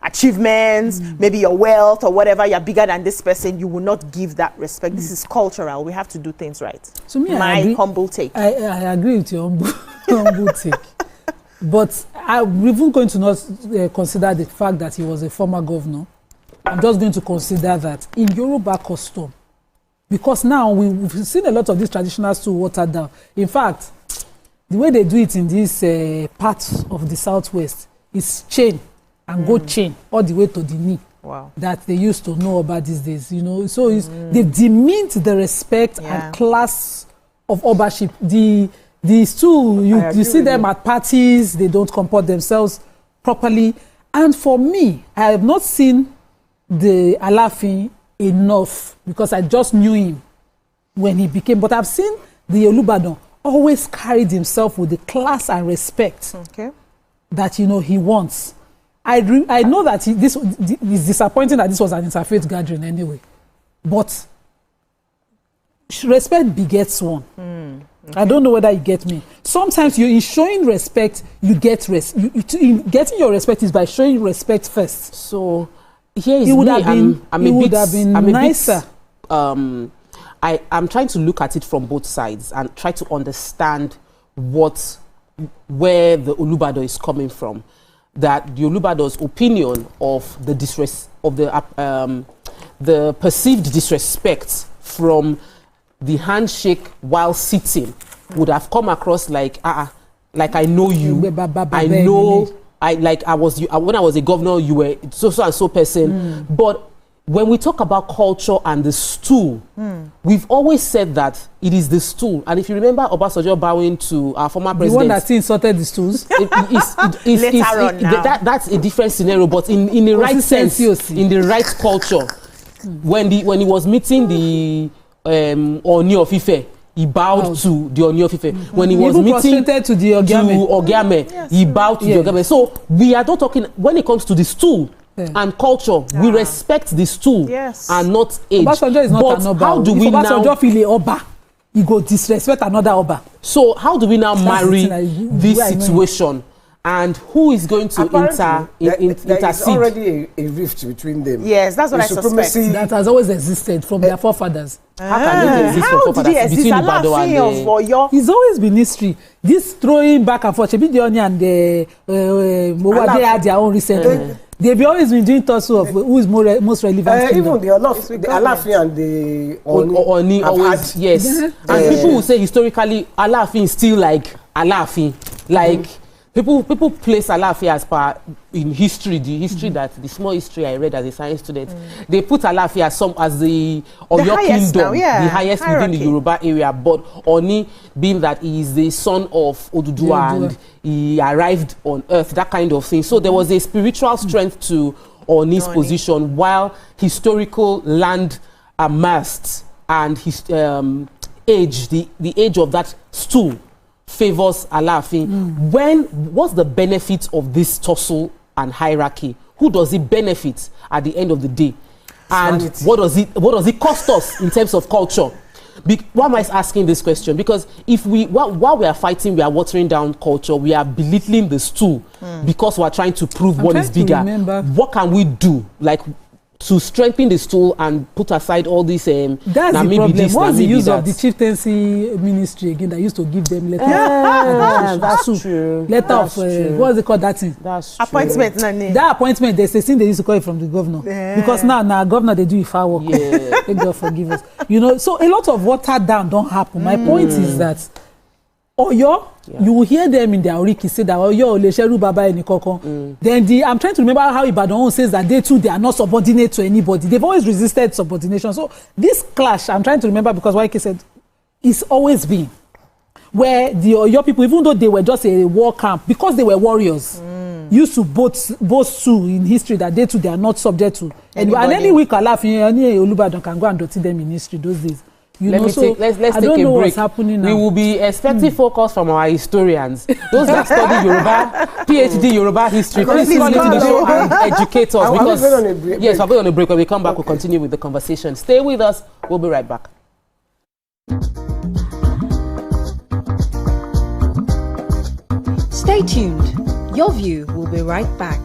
achievements, maybe your wealth or whatever, you're bigger than this person, you will not give that respect. This is cultural. We have to do things right. So me, my humble take. I agree with your humble take. But I'm even going to not consider the fact that he was a former governor. I'm just going to consider that in Yoruba custom, because now we've seen a lot of these traditional stools watered down. In fact, the way they do it in these parts of the southwest is chain and gold chain all the way to the knee. Wow. That they used to know about these days, you know. So they've demeaned the respect and class of obaship. The stool, you see them at parties, they don't comport themselves properly. And for me, I have not seen the Alaafin enough because I just knew him when he became, but I've seen the Olubadan always carried himself with the class and respect that, you know, he wants. I know that this is disappointing that this was an interfaith gathering anyway, but respect begets one. I don't know whether you get me. Sometimes in showing respect, you get in getting your respect is by showing respect first. So here is I'm nicer. I'm trying to look at it from both sides and try to understand where the Olubadan is coming from. That the Olubadan's opinion of the perceived disrespect from the handshake while sitting would have come across like I know you, I know. When I was a governor, you were so and so person. But when we talk about culture and the stool, we've always said that it is the stool. And if you remember Obasanjo bowing to our former president, the one that insulted the stools, that's a different scenario. But in the right sense, in the right culture, when he was meeting the Oni of Ife, he bowed to the Oni of Ife. When he was meeting to the Ogiame, he bowed to the Ogiame. So we are not talking, when it comes to the stool and culture, we respect the stool and not age. Obasanjo is not an Oba. How do we Obasanjo feel a Oba? He go disrespect another Oba. So how do we now marry this situation? And who is going to intercede? There is already a rift between them. Yes, that's what I suspect. That has always existed from their forefathers. How can it exist from forefathers between Olubadan and Oyo? It's always been history. This throwing back and forth. Shebi the Oni and the they had their own recently. They've always been doing tussle of who is most relevant. Even the Alaafin and the Oni always, yes. And people will say historically, Alaafin is still like Alaafin, like. People place Alaafin as per in history, that the small history I read as a science student, they put Alaafin as the Oyo kingdom, the highest within the Yoruba area, but Oni being that he is the son of Oduduwa and he arrived on earth, that kind of thing. So there was a spiritual strength to Oni's position, while historical land amassed and his age, the age of that stool favors Alaafin. What's the benefit of this tussle and hierarchy? Who does it benefit at the end of the day? And what does it cost us in terms of culture? Why am I asking this question? Because if while we are fighting, we are watering down culture, we are belittling the stool because we are trying to prove one is bigger. What can we do? Like to strengthen the stool and put aside all these that's the problem. What's the use of the chieftaincy ministry again that used to give them letter? That's true. Letter of what's it called, that thing? That's true. Appointment. That appointment, there's a thing they used to call it from the governor. Because now governor they do it far work. May God forgive us. You know, so a lot of water down don't happen. My point is that Oyo, you will hear them in their oriki say that Oyo Olesheru Baba Enikokon. Then I'm trying to remember how Ibadan says that they too, they are not subordinate to anybody. They've always resisted subordination. So this clash, I'm trying to remember because Waike said, it's always been. where the Oyo people, even though they were just a war camp, because they were warriors, used to boast too in history that they too they are not subject to. And any week Alaafin, any Olubadan can go and dirty them in history those days. Let's take a break. What's happening now. We will be expecting focus from our historians. Those that study Yoruba, PhD Yoruba history, please call into the show and educate us. Because yes, we're going on a break. When we come back, we'll continue with the conversation. Stay with us. We'll be right back. Stay tuned. Your view will be right back.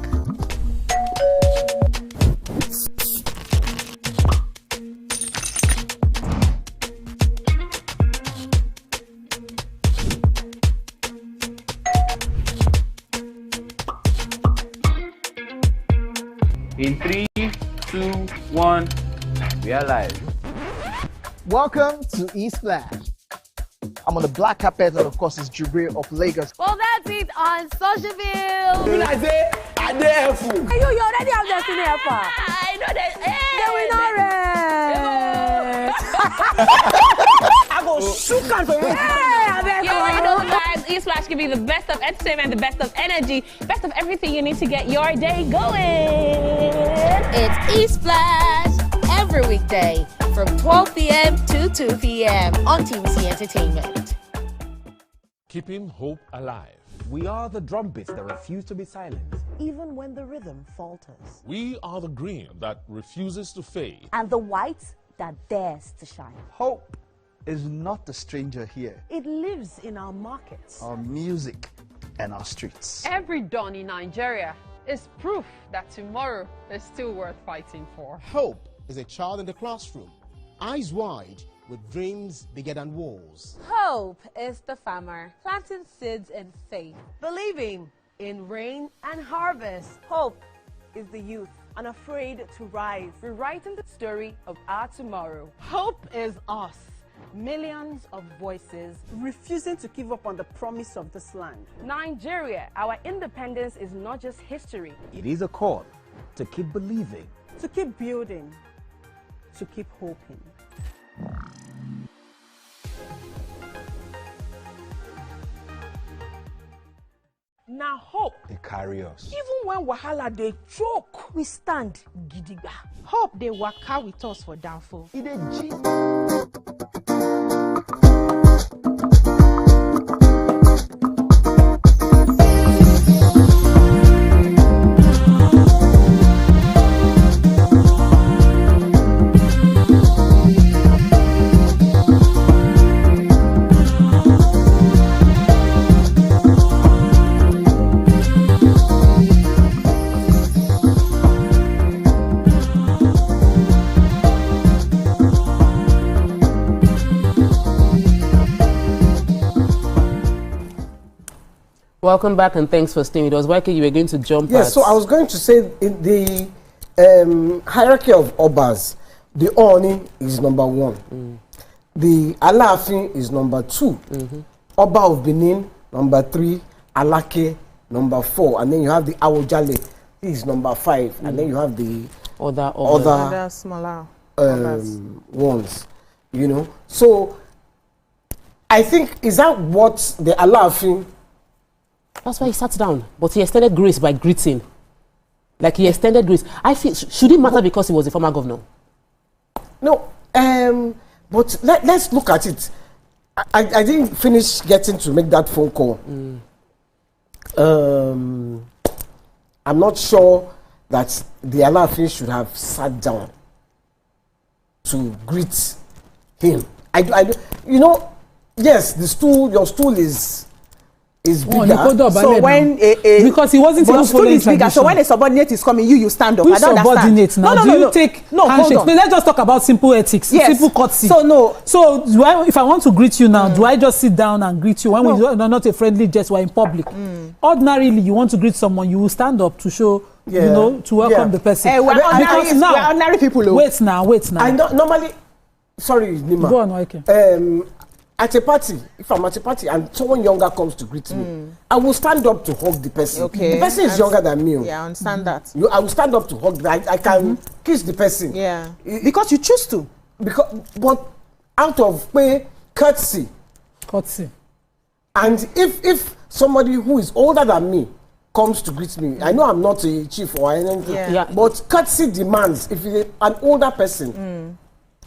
In 3, 2, 1, we are live. Welcome to East Flash. I'm on the black carpet, and of course, it's Jubril of Lagos. Well, that's it on Socialville. When I say, I dare fool. You already have Destiny Alpha. I know that. I go shook out for you. You already know, guys. East Flash can be the best of entertainment, the best of energy, best of everything you need to get your day going. It's East Flash every weekday from 12 p.m. to 2 p.m. on TVC Entertainment. Keeping hope alive. We are the drumbeats that refuse to be silenced. Even when the rhythm falters. We are the green that refuses to fade. And the white that dares to shine. Hope is not a stranger here. It lives in our markets, our music, and our streets. Every dawn in Nigeria is proof that tomorrow is still worth fighting for. Hope is a child in the classroom, eyes wide, with dreams bigger than walls. Hope is the farmer planting seeds in faith, believing in rain and harvest. Hope is the youth unafraid to rise, rewriting the story of our tomorrow. Hope is us, millions of voices refusing to give up on the promise of this land. Nigeria, our independence is not just history. It is a call to keep believing, to keep building, to keep hoping. Now hope they carry us. Even when wahala they choke, we stand gidigba. Hope they waka with us for downfall. It a G. Welcome back and thanks for staying with us. Why you were going to jump Yes, so I was going to say in the hierarchy of Obas, the Oni is number 1. The Alaafin is number 2. Oba of Benin, number 3. Alake, number 4. And then you have the Awojale, he is number 5. And then you have the other smaller ones, you know. So I think, is that what the Alaafin? That's why he sat down, but he extended grace by greeting. Like he extended grace. I feel, should it matter because he was a former governor? No, but let's look at it. I didn't finish getting to make that phone call. I'm not sure that the Alaafin should have sat down to greet him. You know, yes, your stool is bigger. So when because he wasn't even following bigger, so when a subordinate is coming, you stand up. Who I don't subordinate understand. now? Do you take handshakes? Let's just talk about simple ethics, simple courtesy. So if I want to greet you now, do I just sit down and greet you when we're not a friendly gesture, we're in public? Ordinarily, you want to greet someone, you will stand up to show, you know, to welcome the person. We're ordinary people. Wait now. I normally, sorry, Nima. Go on, okay. At a party, if I'm at a party and someone younger comes to greet me, I will stand up to hug the person. Okay. The person is younger than me. Yeah, I understand that. I will stand up to hug. I can kiss the person. Yeah. Because you choose to. But out of courtesy. And if somebody who is older than me comes to greet me, I know I'm not a chief or anything, but courtesy demands if an older person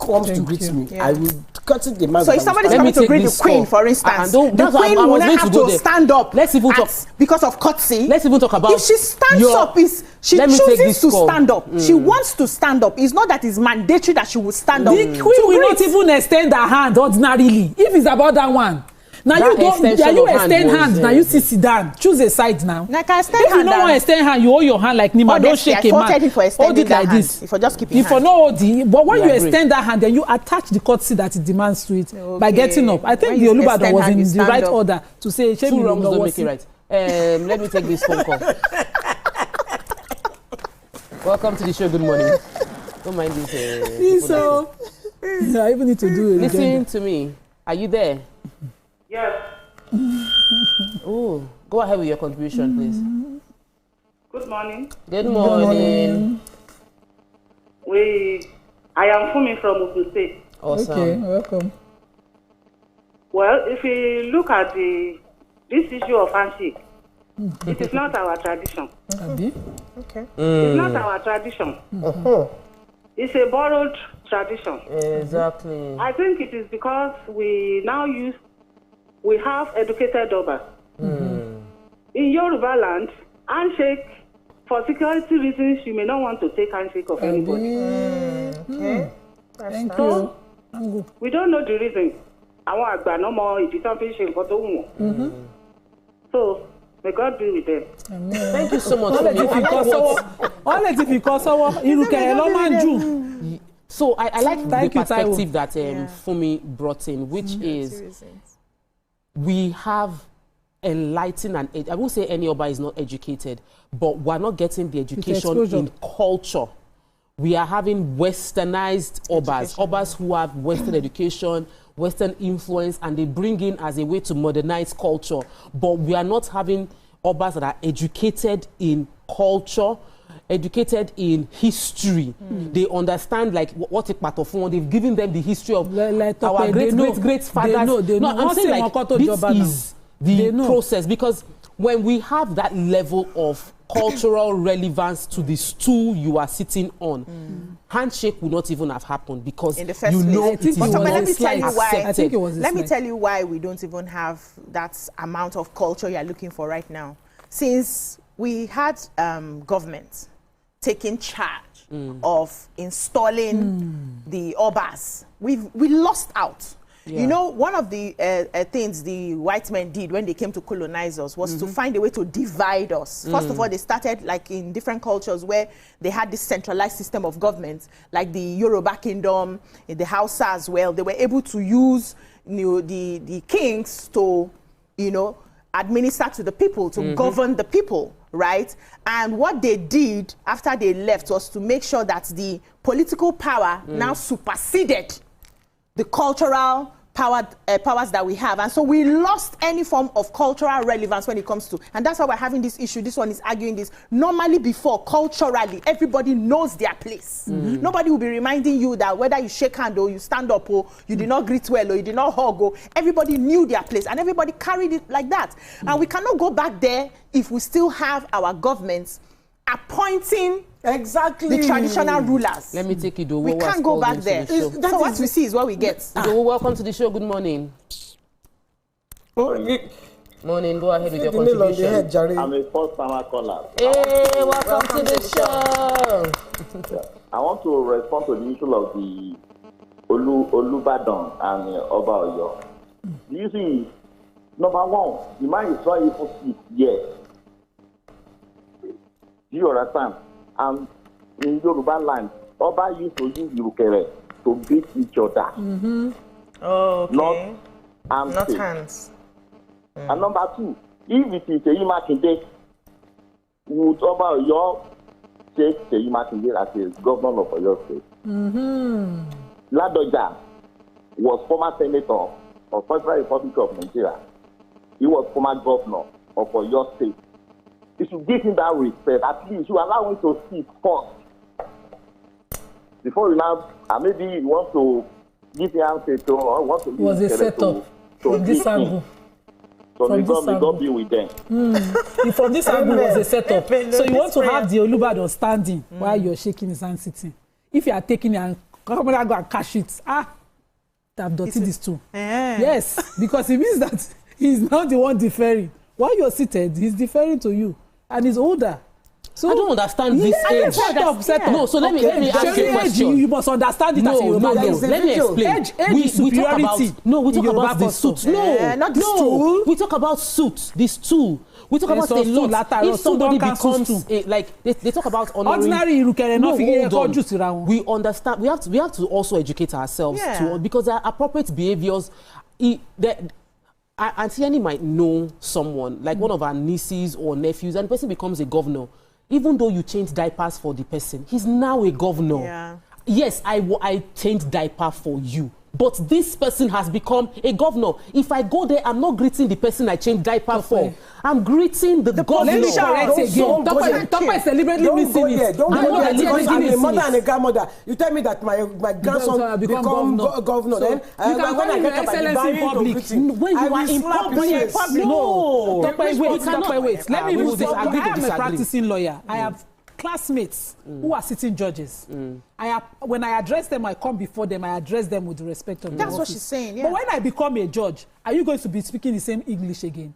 comes to greet me, I will courtesy demands. So if somebody's coming to greet the queen, for instance, the queen will not have to stand up. Let's even talk because of courtzy. Let's even talk about if she stands up, she chooses to stand up. She wants to stand up. It's not that it's mandatory that she will stand up. The queen will not even extend her hand ordinarily if it's about that one. Now you don't. You extend hand. Now you sit down. Choose a side now. Like I extend if you don't want to extend hand, you hold your hand like Nima. Don't shake a man. Hold it like this. If I just keep it. If you no hold it, but when you extend that hand, then you attach the courtesy that it demands to it by getting up. I think the Olubadan was in the right order to say. Two wrongs don't make it right. Let me take this phone call. Welcome to the show. Good morning. Don't mind this. So, I even need to do it. Listen to me. Are you there? Yes. Oh, go ahead with your contribution, please. Good morning. Good morning. I am Fumi from Ogun State. Awesome. Okay, welcome. Well, if we look at this issue of handshake, it is not our tradition. Okay. It's not our tradition. It's a borrowed tradition. Exactly. I think it is because we have educated Obas. In Yoruba land, handshake, for security reasons, you may not want to take handshake of anybody. Okay. Thank you. I'm good. We don't know the reason. Àwọn àgbà no more if you don't finish nǹkan tó wù wọ́n. So, may God be with them. Thank you so much. So I like the perspective that Fumi brought in, which is we have enlightened and I won't say any Oba is not educated, but we're not getting the education in culture. We are having westernized Obas who have Western education, Western influence, and they bring in as a way to modernize culture. But we are not having Obas that are educated in culture, educated in history. They understand like what it part of one. They've given them the history of our great fathers. I'm saying like this is the process, because when we have that level of cultural relevance to the stool you are sitting on, handshake would not even have happened, because in the first you know place. Let me tell you why we don't even have that amount of culture you're looking for right now. Since we had government taking charge of installing the Obas, we lost out. You know, one of the things the white men did when they came to colonize us was to find a way to divide us. First of all, they started like in different cultures where they had this centralized system of government, like the Yoruba kingdom, in the Hausa as well. They were able to use the kings to, administer to the people, to govern the people, right? And what they did after they left was to make sure that the political power now superseded the cultural powers that we have. And so we lost any form of cultural relevance when it comes to, and that's why we're having this issue. This one is arguing this. Normally before, culturally, everybody knows their place. Nobody will be reminding you that whether you shake hand or you stand up or you did not greet well or you did not hug, or everybody knew their place and everybody carried it like that. And we cannot go back there if we still have our governments appointing the traditional rulers. Let me take you. We can't go back there. So what we see is what we get. Welcome to the show. Good morning. Morning. Go ahead with your contribution. I'm a first-timer caller. Hey, welcome to the show. I want to respond to the issue of the Olubadan and Oba Oyo. The issue is, number one, the man is not even sick yet. Do you understand? And in Yoruba land, Oba used to use Yurukere to beat each other. Oh, okay. Not hands. And number two, if it is Seyi Makinde, would Oba Oyo take Seyi Makinde as a governor of Oyo State? Ladoja was former senator of Federal Republic of Nigeria. He was former governor of Oyo State. You should give him that respect. At least you allow him to speak first. Before you now, maybe you want to give him answer to, or want to give was a setup from this angle. So may God be with them. From this angle was a setup. So you want to have the Olubadan standing while you're shaking his hand sitting. If you are taking it and go and cash it, I've done this too. Yes, because it means that he's not the one deferring. While you're seated, he's deferring to you, and he's older. So I don't understand this age. Set up. No, so let me ask you a question. You must understand it as a Yoruba. Let me explain. We talk about the suit. Not the stool. We talk about suit, the stool. We talk about a lot. If somebody becomes they talk about honoring. Ordinary, we understand. We have to also educate ourselves too, because there are appropriate behaviors. Auntie Annie might know someone, like one of our nieces or nephews, and the person becomes a governor. Even though you change diapers for the person, he's now a governor. Yeah. Yes, I changed diaper for you. But this person has become a governor. If I go there, I'm not greeting the person I changed diaper for. I'm greeting the governor. Let me correct again. Tapa is deliberately missing it. Don't go there because I'm a mother and a grandmother. You tell me that my grandson become governor. Then when I get up at the barring when you are in public, no. Wait. Let me use this. I am a practicing lawyer. I have classmates who are sitting judges. When I address them, I come before them, I address them with the respect of the office. That's what she's saying, yeah. But when I become a judge, are you going to be speaking the same English again?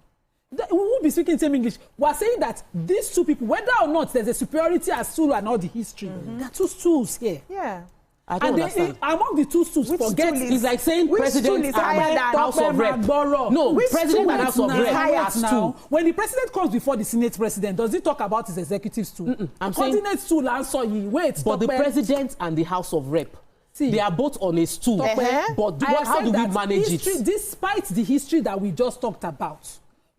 We won't be speaking the same English. We are saying that these two people, whether or not there's a superiority as stool and all the history, there are two stools here. Yeah. I don't understand. Among the two stools, it's like saying president and House of Rep. No, president and House of Rep are stool. When the president comes before the Senate president, does he talk about his executive stool? I'm saying coordinate stool answer you. Wait, but the president and the House of Rep, they are both on a stool. But how do we manage it? Despite the history that we just talked about,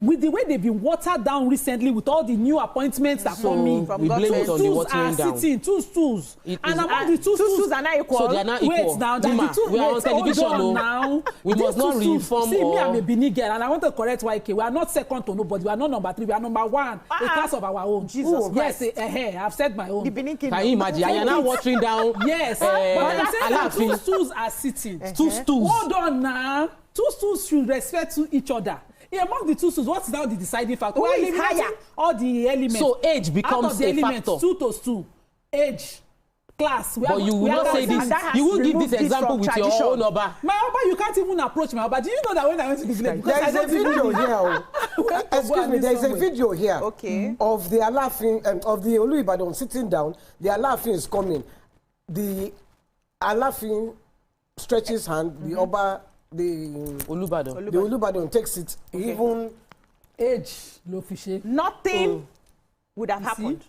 with the way they've been watered down recently, with all the new appointments that come in, we blame it on the watering down. Two stools, and among the two stools are not equal. So they are not equal. Wait now, we are on television now. We must not reform. See, me, I'm a Benin girl, and I want to correct YK. We are not second to nobody. We are not number 3. We are number 1. A class of our own. Jesus Christ. Yes, I've said my own. The Benin Kingdom. Can you imagine? I am now watering down. Yes, but I'm saying that two stools are sitting. Two stools. Hold on now. Two stools should respect to each other. Among the two stools, what's now the deciding factor? Who is higher? All the elements. So age becomes a factor. Stool to stool, age, class. But you will not say this. You will give this example with your own Oba. My Oba, you can't even approach my Oba. Do you know that when I went to the village? There is a video here. Excuse me. There is a video here. Okay. Of the Alaafin of the Olubadan sitting down. The Alaafin is coming. The Alaafin stretches hand. The Oba. The Olubadan takes it. Okay. Even age, low fishy. Nothing would have happened.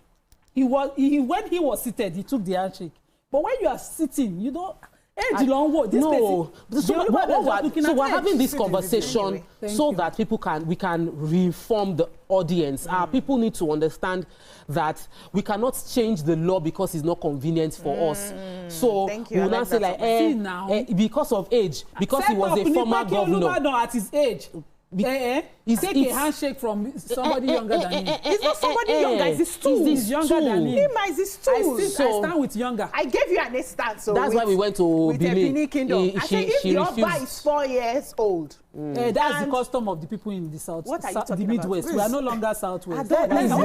When he was seated, he took the handshake. But when you are sitting, you don't. Age long word. No. So we're having this conversation so that we can reform the audience. People need to understand that we cannot change the law because it's not convenient for us. So we will not say like because of age, because he was a former governor. At his age. Take a handshake from somebody younger than him. It's not somebody younger, it's his stool. He's younger than him. He is his stool. I stand with younger. I gave you an instance. So that's why we went to Benin Kingdom. I said if the Oba is 4 years old. That's the custom of the people in the south, the Midwest. We are no longer southwest. We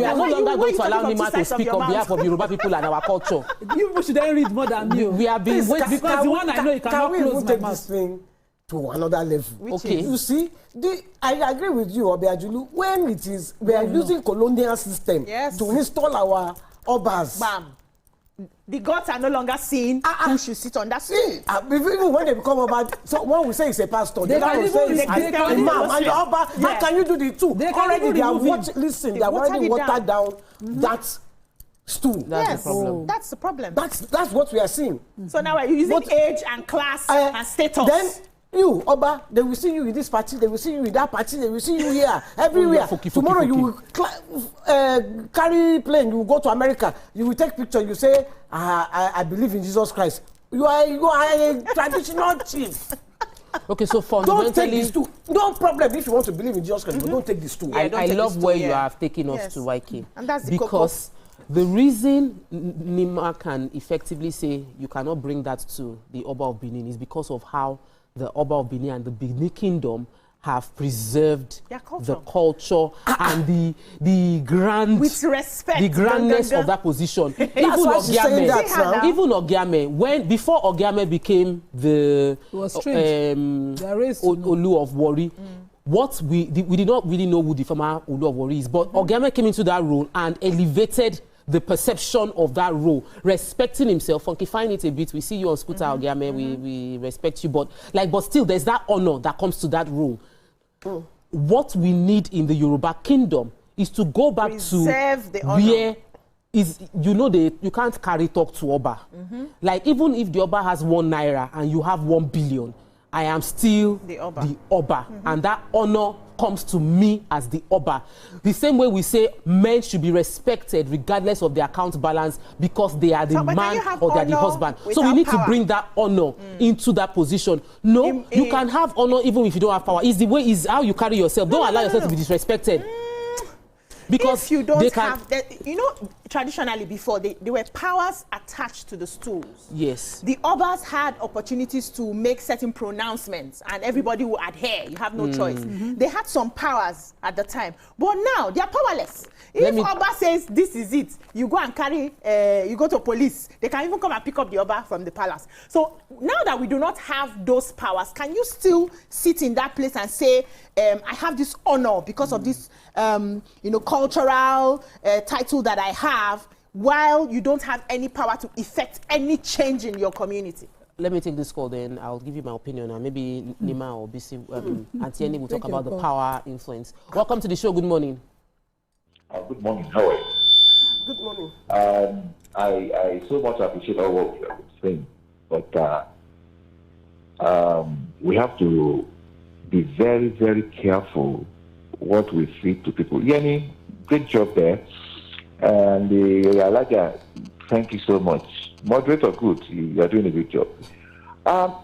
are no longer going to allow Nima to speak on behalf of Yoruba people and our culture. You people should then read more than me. We have been waiting because the one I know you cannot close my mouth. To another level. Okay. You see, I agree with you, Obiajulu. When it is, we are using colonial system to install our Obas. Bam. The gods are no longer seeing who should sit on that seat. Even when they become Oba, so one will say it's a pastor, the other will say it's an imam, and the Oba, how can you do the two? Already they are already watered down that stool. That's the problem. That's the problem. That's what we are seeing. So now we're using age and class and status. Then you, Oba, they will see you in this party, they will see you in that party, they will see you here, everywhere. Tomorrow you will carry plane, you will go to America, you will take picture, you say, I believe in Jesus Christ. You are a traditional chief. Okay, so fundamentally, don't take this too. No problem if you want to believe in Jesus Christ, but don't take this too. I love where you have taken us to, YK. And that's the because the reason Nima can effectively say you cannot bring that to the Oba of Benin is because of how the Oba of Benin and the Benin Kingdom have preserved culture. the culture and the grand with respect, the grandness of that position. Even Ogiame, when before Ogiame became the Olu of Warri, what we did not really know who the former Olu of Warri is, but Ogiame came into that role and elevated the perception of that role, respecting himself, funkifying it a bit. We see you on Scooter Ogiame, we respect you, but still there's that honor that comes to that role. What we need in the Yoruba kingdom is to go back to where is, you can't carry talk to Oba. Like, even if the Oba has 1 naira and you have 1 billion, I am still the Oba. And that honor comes to me as the Oba. The same way we say men should be respected regardless of their account balance because they are the man or they are the husband. So we need to bring that honor into that position. No, you can have honor even if you don't have power. It's the way, is how you carry yourself. Don't allow yourself to be disrespected. Because if you don't have that, traditionally before there were powers attached to the stools. Yes. The Obas had opportunities to make certain pronouncements and everybody would adhere. You have no choice. They had some powers at the time, but now they are powerless. If Oba says this is it, you go and carry, you go to police. They can even come and pick up the Oba from the palace. So now that we do not have those powers, can you still sit in that place and say, I have this honor because of this, cultural title that I have, while you don't have any power to effect any change in your community? Let me take this call, then I'll give you my opinion, and maybe Nima or BC, Auntie Annie will talk about the power influence. Welcome to the show. Good morning. Good morning. How are you? Good morning. I so much appreciate all what you have been saying, but we have to be very, very careful what we feed to people. Yenny, great job there. And Alaja, thank you so much. Moderator, good. You are doing a good job.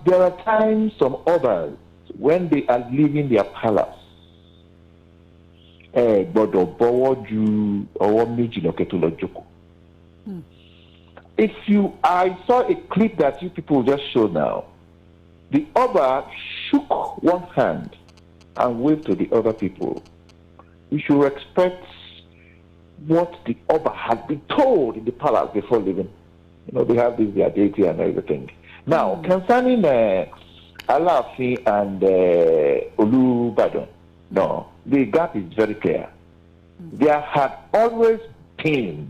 There are times some others, when they are leaving their palace, I saw a clip that you people just showed now. The Oba shook one hand and waved to the other people. We should respect what the Oba had been told in the palace before leaving. They have this, their deity and everything. Now, concerning Alaafin and Olubadan, no, the gap is very clear. There had always been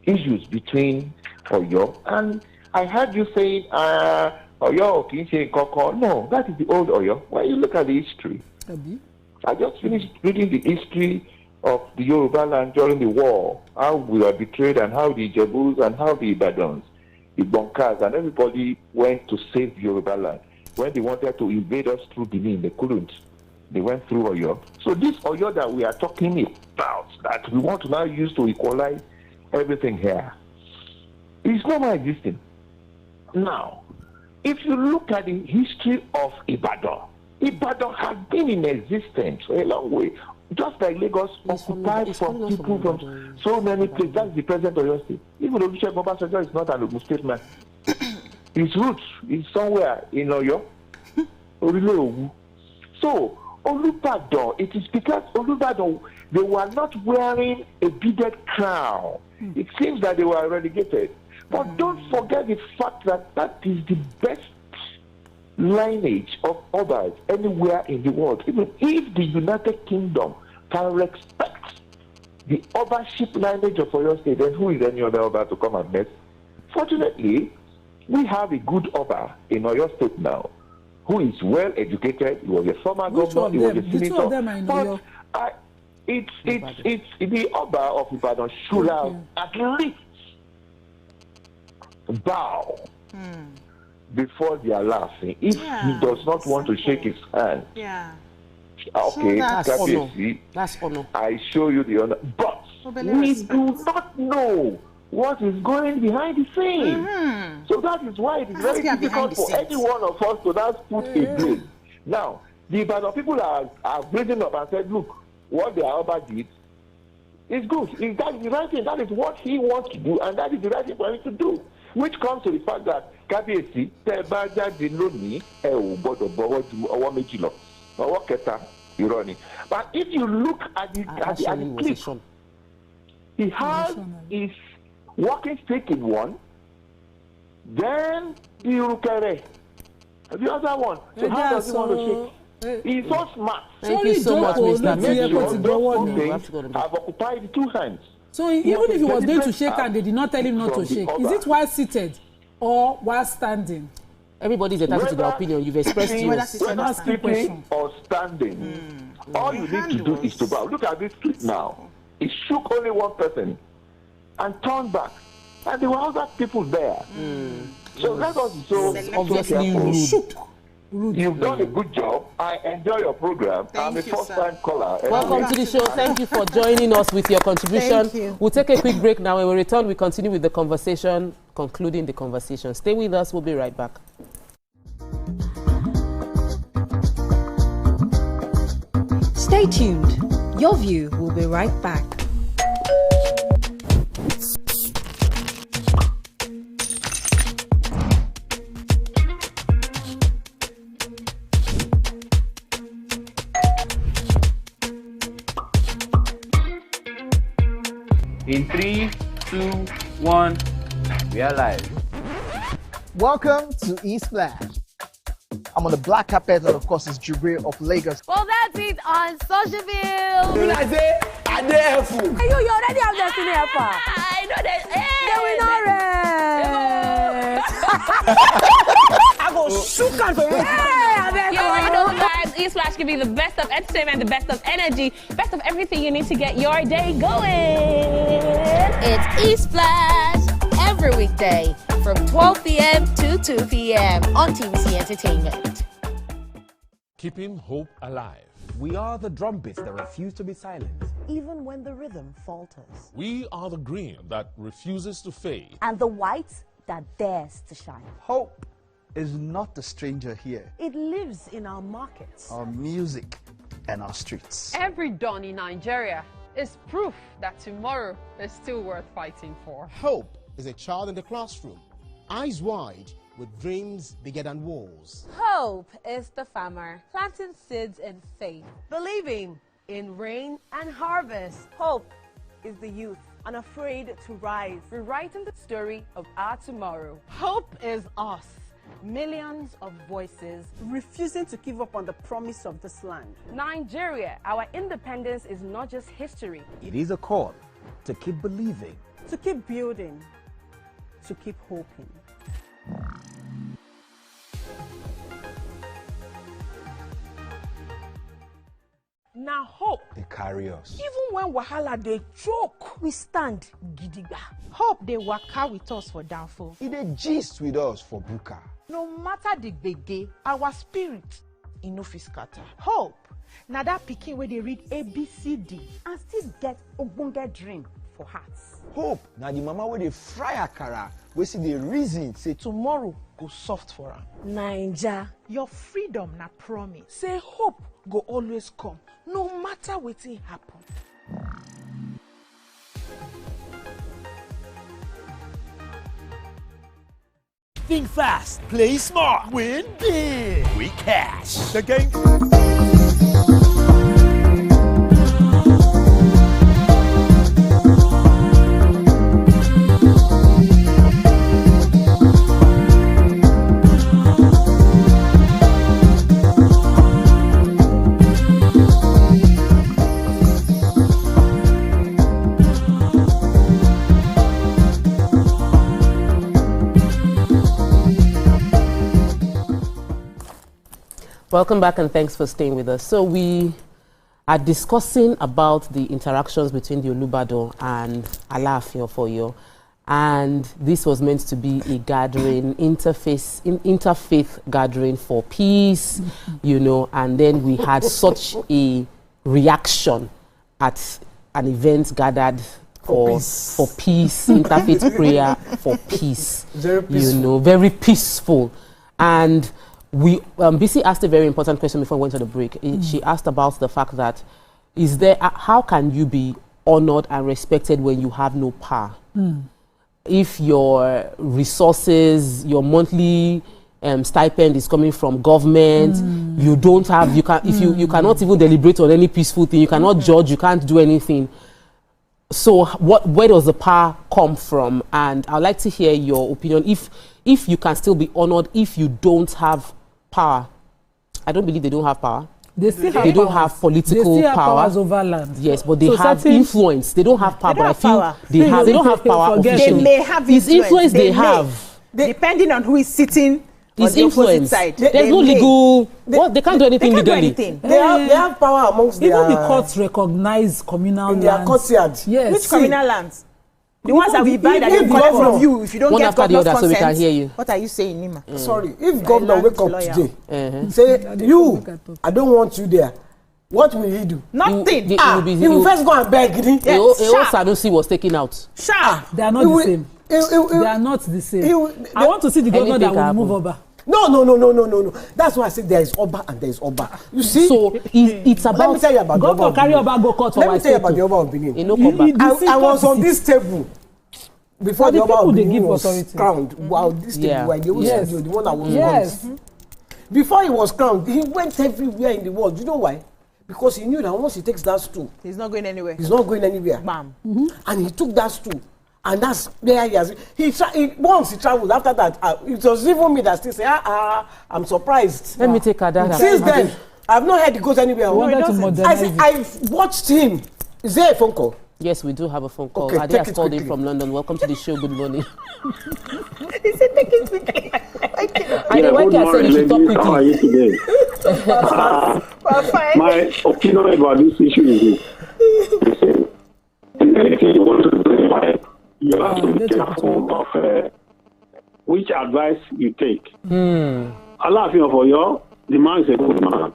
issues between Oyo, and I heard you saying, Oyo, Kinshe, Koko. No, that is the old Oyo. When you look at the history, I just finished reading the history of the Yoruba land during the war, how we were betrayed and how the Jebus and how the Ibadans, the Bonkas, and everybody went to save Yoruba land. When they wanted to invade us through Benin, they couldn't. They went through Oyo. So this Oyo that we are talking about, that we want to now use to equalize everything here, is no more existing. Now, if you look at the history of Ibadan, Ibadan has been in existence for a long way. Just like Lagos occupied from people from so many places. That's the president of your state. Even Olusegun Obasanjo is not an Ogun State man. His roots is somewhere in Oyo. So, Olubadan, it is because Olubadan, they were not wearing a beaded crown. It seems that they were relegated. But don't forget the fact that that is the best lineage of others anywhere in the world. Even if the United Kingdom can respect the Obership lineage of Oyo State, then who is any other Oba to come and mess? Fortunately, we have a good Oba in Oyo State now, who is well educated. He was a former governor, he was a senator. But it's the Oba of Ibadan should have at least bow before they are laughing. If he does not want to shake his hand, okay, so that's honor. I show you the honor. But we do not know what is going behind the scenes. So that is why it is very difficult for any one of us to just put a blame. Now, the Ibadan people are raising up and said, look, what the Oba did is good. That is the right thing. That is what he wants to do, and that is the right thing for him to do. Which comes to the fact that Kabiyesi, tẹ́ bá jáde lónìí, ẹ ò gbọ́dọ̀ bọ̀wọ̀ ju ọwọ́ méjì lọ. what keta irony. But if you look at the clip, he has his walking stick in one, then the Urukere, the other one. So how does he want to shake? He's so smart. Thank you so much, Mr. I've occupied 2 hands. So even if he was going to shake and they did not tell him not to shake, is it while seated or while standing? Everybody is entitled to their opinion. You've expressed yours. Whether sitting or standing, all you need to do is to bow. Look at this clip now. It shook only one person and turned back. And there were other people there. So let us obviously rude. You've done a good job. I enjoy your program. I'm a first-time caller. Welcome to the show. Thank you for joining us with your contribution. Thank you. We'll take a quick break now. When we return, we continue with the conversation, concluding the conversation. Stay with us. We'll be right back. Stay tuned. Your view will be right back. In 3, 2, 1, we are live. Welcome to Eastland. I'm on the black carpet, and of course, it's Jubril of Lagos. Well, that's it on Socialville. You like say, I dare fool. You already have Destiny Helper. I know that. I go shoot out for you. You already know, guys. E-Splash can be the best of entertainment, the best of energy, best of everything you need to get your day going. It's E-Splash every weekday from 12 p.m. to 2 p.m. on TVC Entertainment. Keeping hope alive. We are the drumbeats that refuse to be silenced. Even when the rhythm falters. We are the green that refuses to fade. And the white that dares to shine. Hope is not a stranger here. It lives in our markets, Our music and our streets. Every dawn in Nigeria is proof that tomorrow is still worth fighting for. Hope is a child in the classroom, eyes wide, with dreams bigger than walls. Hope is the farmer planting seeds in faith, believing in rain and harvest. Hope is the youth unafraid to rise, rewriting the story of our tomorrow. Hope is us, millions of voices refusing to give up on the promise of this land. Nigeria, our independence is not just history, It is a call to keep believing. To keep building, to keep hoping. Now hope, They carry us. Even when wahala dey choke, we stand gidigba. Hope dey waka with us for downfall. It dey gist with us for buka. No matter the gbege, our spirit e no fit scatter. Hope na that pikin wey dey read ABCD and still get ogbonge dream for hearts. Hope na the mama wey dey fry akara, wey see the reason say Tomorrow go soft for am. Naija. Your freedom na promise. Say hope go always come, no matter wetin happen. Think fast, play smart, win big. We cash. The game. Welcome back and thanks for staying with us. So we are discussing about the interactions between the Olubadan and Alaafin of Oyo, and this was meant to be a gathering, interfaith gathering for peace, you know, and then we had such a reaction at an event gathered for peace, interfaith prayer for peace, you know, very peaceful. And we BC asked a very important question before we went to the break. She asked about the fact that how can you be honored and respected when you have no power? If your resources, your monthly stipend is coming from government. You don't have, you cannot even deliberate on any peaceful thing. You cannot judge. You can't do anything. So where does the power come from? And I'd like to hear your opinion. If you can still be honored if you don't have power. I don't believe they don't have power. They still have They don't have political they still have power. powers over land. Yes, but they have influence. They don't have power, but I feel they don't have power officially. They may have It's influence they have. Depending on who is sitting on It's the opposite influence. side. There's no legal. They can't do anything legally. They have power amongst Even the courts recognize communal in their lands. courtyard. Yes. Which communal lands? The ones that we buy that they collect from you if you don't One get after the governor's other, so we consent. can hear you. What are you saying, Nima? Sorry, if governor wake up lawyer. today, say I don't want you there. What will he do? Nothing. He will first go and beg. Sanusi was taken out. They are not the same. They are not the same. I want to see the governor that will remove Oba. No. That's why I say there is Oba and there is Oba. You see? So it's about. Let me tell you about governor carry Oba go court for Let me tell you about the Oba of Benin. I was on this table before the Oba of Benin was crowned. Wow, this table, the one that was on. Before he was crowned, he went everywhere in the world. You know why? Because he knew that once he takes that stool, he's not going anywhere. Bam. And he took that stool. And that's where he has. Once he traveled. After that, it was even me that still say, I'm surprised. Let me take Adara. Since then, I've not heard he goes anywhere. I've watched him. Is there a phone call? Yes, we do have a phone call. Okay, Adi has called in from London. Welcome to the show. Good morning. He said, take it quickly. Good morning, ladies. How are you today? My opinion about this issue is this. Anything you want to do in life, you have to take home of which advice you take. Alaafin of Oyo, the man is a good man.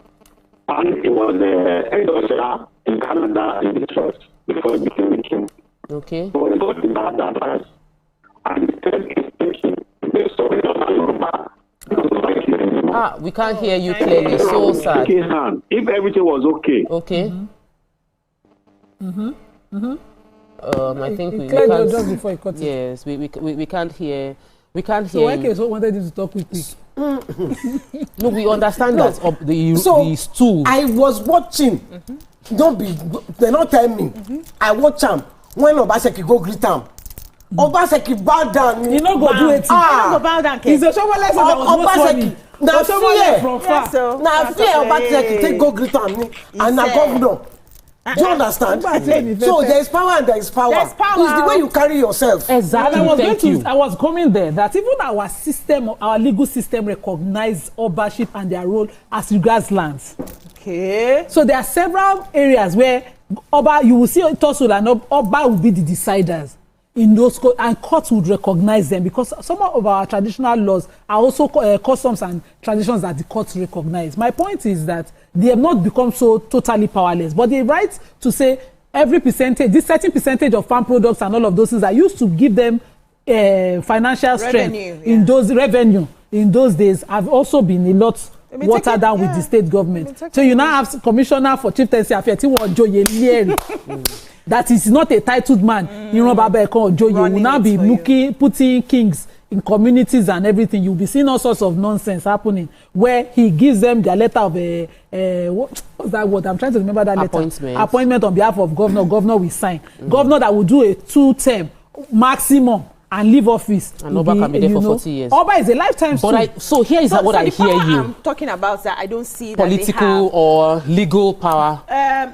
And he was the head of in Canada in the church before he became a king. Okay. So he got bad advice. And he said he's thinking, based on Yoruba, we can't hear you clearly. So sad. If everything was okay. Okay. I think we can't. Just before he cut it. Yes, we can't hear. We can't hear. So why Keso wanted him to talk quickly? No, we understand that the stool. I was watching. They not tell me. I watch him when Obaseki go greet him. Obaseki bow down. You not go do it. You not go bow down. He's a show lesson that was most funny. Now fear Obaseki take go greet him and now governor. Do you understand? So there is power and there is power. It's the way you carry yourself. Exactly. I was coming there that even our system, our legal system, recognize ownership and their role as regards lands. Okay. So there are several areas where Oba, you will see Tosul and Oba will be the deciders in those and courts would recognize them because some of our traditional laws are also customs and traditions that the courts recognize. My point is that they have not become so totally powerless, but the right to say every percentage, this certain percentage of farm products and all of those things are used to give them financial strength in those revenue in those days have also been a lot watered down with the state government. So you now have commissioner for chieftaincy affairs that is not a titled man. You will now be putting kings in communities and everything. You'll be seeing all sorts of nonsense happening where he gives them their letter of what's that word? I'm trying to remember that letter. Appointment on behalf of governor. Governor will sign. Governor that will do a 2-term maximum and leave office. And Oba can be there for 40 years. Oba is a lifetime. So here is what I hear you. I'm talking about that I don't see political or legal power.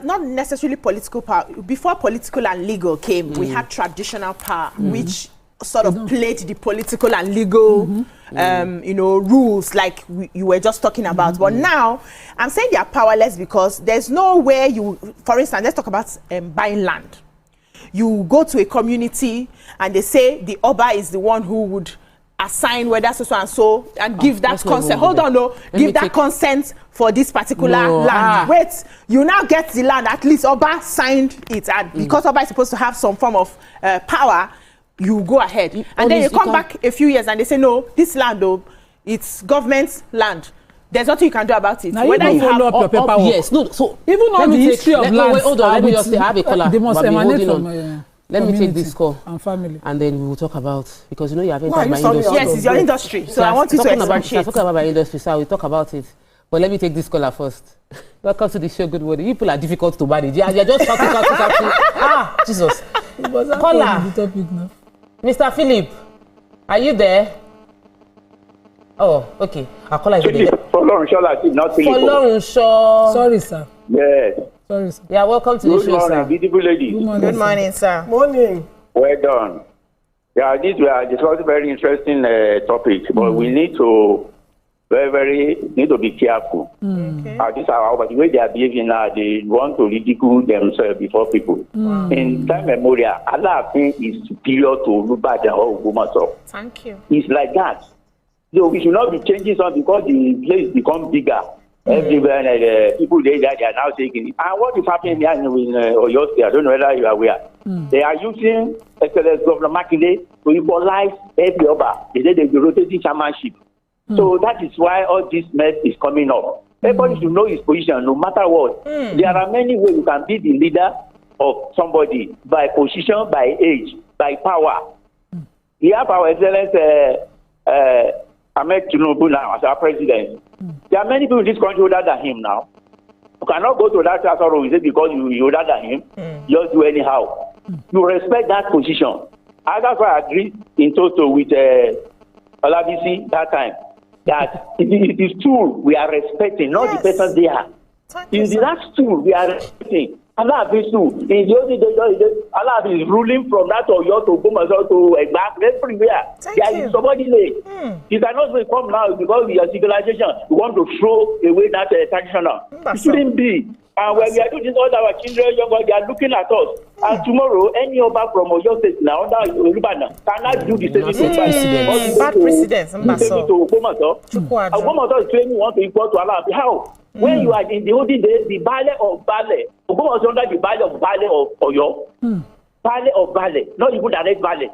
Not necessarily political power. Before political and legal came, we had traditional power, which sort of played the political and legal rules like you were just talking about. But now I'm saying they are powerless because there's no way for instance, let's talk about buying land. You go to a community and they say the Oba is the one who would assign whether so and so and give that consent. Hold on, give that consent for this particular land. Wait, you now get the land, at least Oba signed it, and because Oba is supposed to have some form of power, you go ahead. And then you come back a few years and they say, no, this land, it's government's land. There's nothing you can do about it. Now whether you follow up your paperwork. Yes, no. So even on the history of land, hold on. Let me just say, I have a caller. They must emanate from. Let me take this call and family, and then we will talk about, because you know you have entered my industry. Yes, it's your industry. So I want you to expatiate. Talking about my industry, so I will talk about it. But let me take this caller first. Welcome to the show. Good morning. You people are difficult to manage. You're just shouting. Ah, Jesus. Caller. Mr. Philip, are you there? Oh, okay. I'll call you there. Not Philip. Sorry, sir. Yes. Sorry, sir. Yeah, welcome to the show, sir. Good morning, beautiful lady. Good morning, sir. Morning. Well done. Yeah, this we are discussing very interesting topic, but we need to need to be careful. These are the way they are behaving now. They want to ridicule themselves before people. In time memorial, Alaafin is superior to Olubadan or Ogbomoso. Thank you. It's like that. So we should not be changing something because the place become bigger. Everywhere, people they are now taking it. And what is happening here in Oyo State, I don't know whether you are aware. They are using Governor Makinde to equalize every other. They say they're rotating chairmanship. So that is why all this mess is coming up. Everybody should know his position, no matter what. There are many ways you can be the leader of somebody by position, by age, by power. We have our excellence Ahmed Tinubu now as our president. There are many people in this country older than him now. You cannot go to that class or say because you're older than him, just do anyhow. You respect that position. And that's why I agree in total with Olabisi that time. That it is tool we are respecting, not the person there. It's the last tool we are respecting. Alaafin too. In the only day, Alaafin is ruling from that Oyo to Ogbomoso to Egba, everywhere. There is somebody there. You cannot come now because we are civilization. We want to throw away that traditional. It shouldn't be. And when we are doing this, all our children, young boys, they are looking at us. And tomorrow, any other from Oyo State now under Olubadan cannot do the same thing. Bad precedents. Ogbomoso is claiming want to import to Alaafin. How? When you are in the olden days, the Baale of Baale, Ogbomoso under the Baale of Oyo. Baale of Baale, not even direct Baale.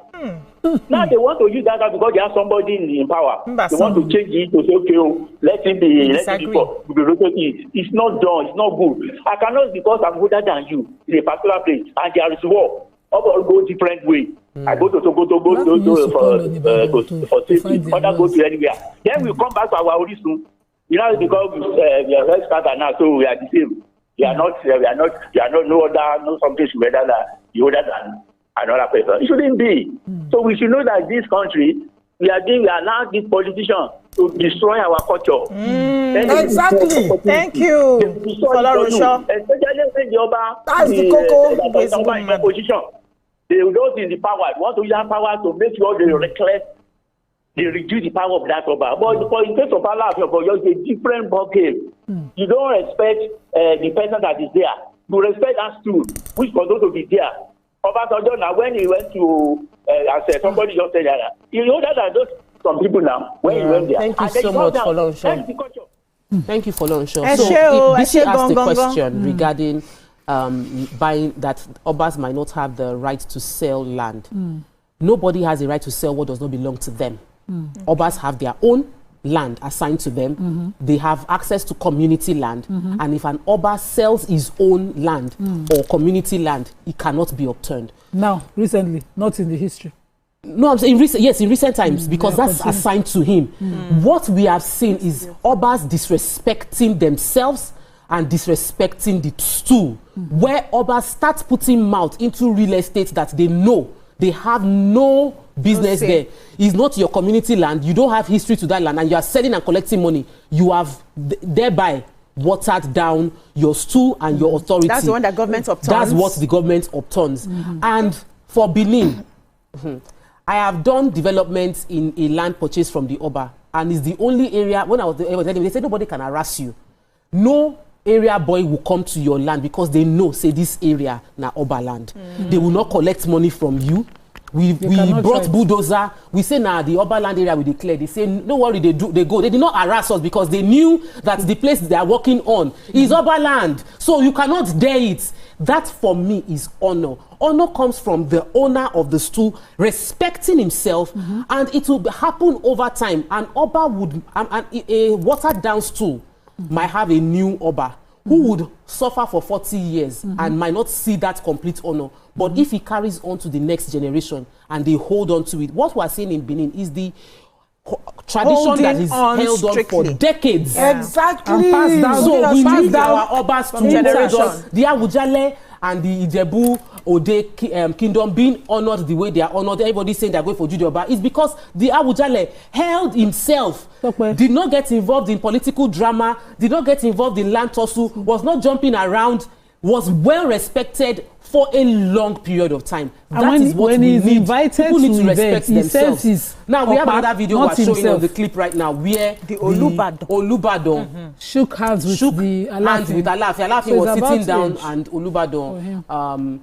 Now they want to use that because they have somebody in power. They want to change it to say, okay, let it be for it's not done, it's not good. I cannot because I'm older than you in a particular place and there is war. All go different way. I go to Togo for safety, other go to anywhere. Then we come back to our origin. You know, because we are very scattered now, so we are the same. We are not no something better than the older than another person. It shouldn't be. So we should know that this country, we allow this politician to destroy our culture. Exactly. Thank you. Especially when the Oba is in opposition. Those in the power want to use that power to make sure they reckless. They reduce the power of that Oba. But in case of Alaafin, it's a different ballgame. You don't respect the person that is there. You respect that stool, which was going to be there. Obasanjo now, when he went to, as somebody just said that, you know that those some people now, when he went there. Thank you so much for launching. Thank you for launching. So, Bisi asked the question regarding buying that Obas might not have the right to sell land. Nobody has a right to sell what does not belong to them. Obas have their own land assigned to them. They have access to community land. And if an Oba sells his own land or community land, it cannot be upturned. Now, recently, not in the history. No, I'm saying in recent times, because that's assigned to him. What we have seen is Obas disrespecting themselves and disrespecting the stool, where Obas start putting mouth into real estate that they know they have no business there. It's not your community land. You don't have history to that land, and you are selling and collecting money. You have thereby watered down your stool and your authority. That's the one that government upturns. That's what the government upturns. And for Benin, I have done developments in a land purchase from the Oba, and it's the only area. When I was there, they said nobody can harass you. No area boy will come to your land because they know, say, this area na Oba land. They will not collect money from you. We brought bulldozer. We say now the Oba land area we declare. They say no worry, they go. They did not harass us because they knew that the place they are working on is Oba land. So you cannot dare it. That for me is honor. Honor comes from the owner of the stool respecting himself, and it will happen over time. And Oba would a watered down stool might have a new Oba who would suffer for 40 years and might not see that complete honor. But if he carries on to the next generation and they hold on to it, what we're seeing in Benin is the tradition that is held on for decades. Exactly. And passed down. So we need our Obas to generation. hold us. The Awujale and the Ijebu Ode kingdom being honored the way they are honored. Everybody saying they're going for Jude Oba is because the Awujale held himself, did not get involved in political drama, did not get involved in land tussle, was not jumping around, was well respected for a long period of time. And that is what when we he's need. invited People need to events, respect he themselves. says Now we have another video we're showing on the clip right now where the Olubadan shook hands with the hands with Alaafin. Alaafin So was it's sitting about down age. and Olubadan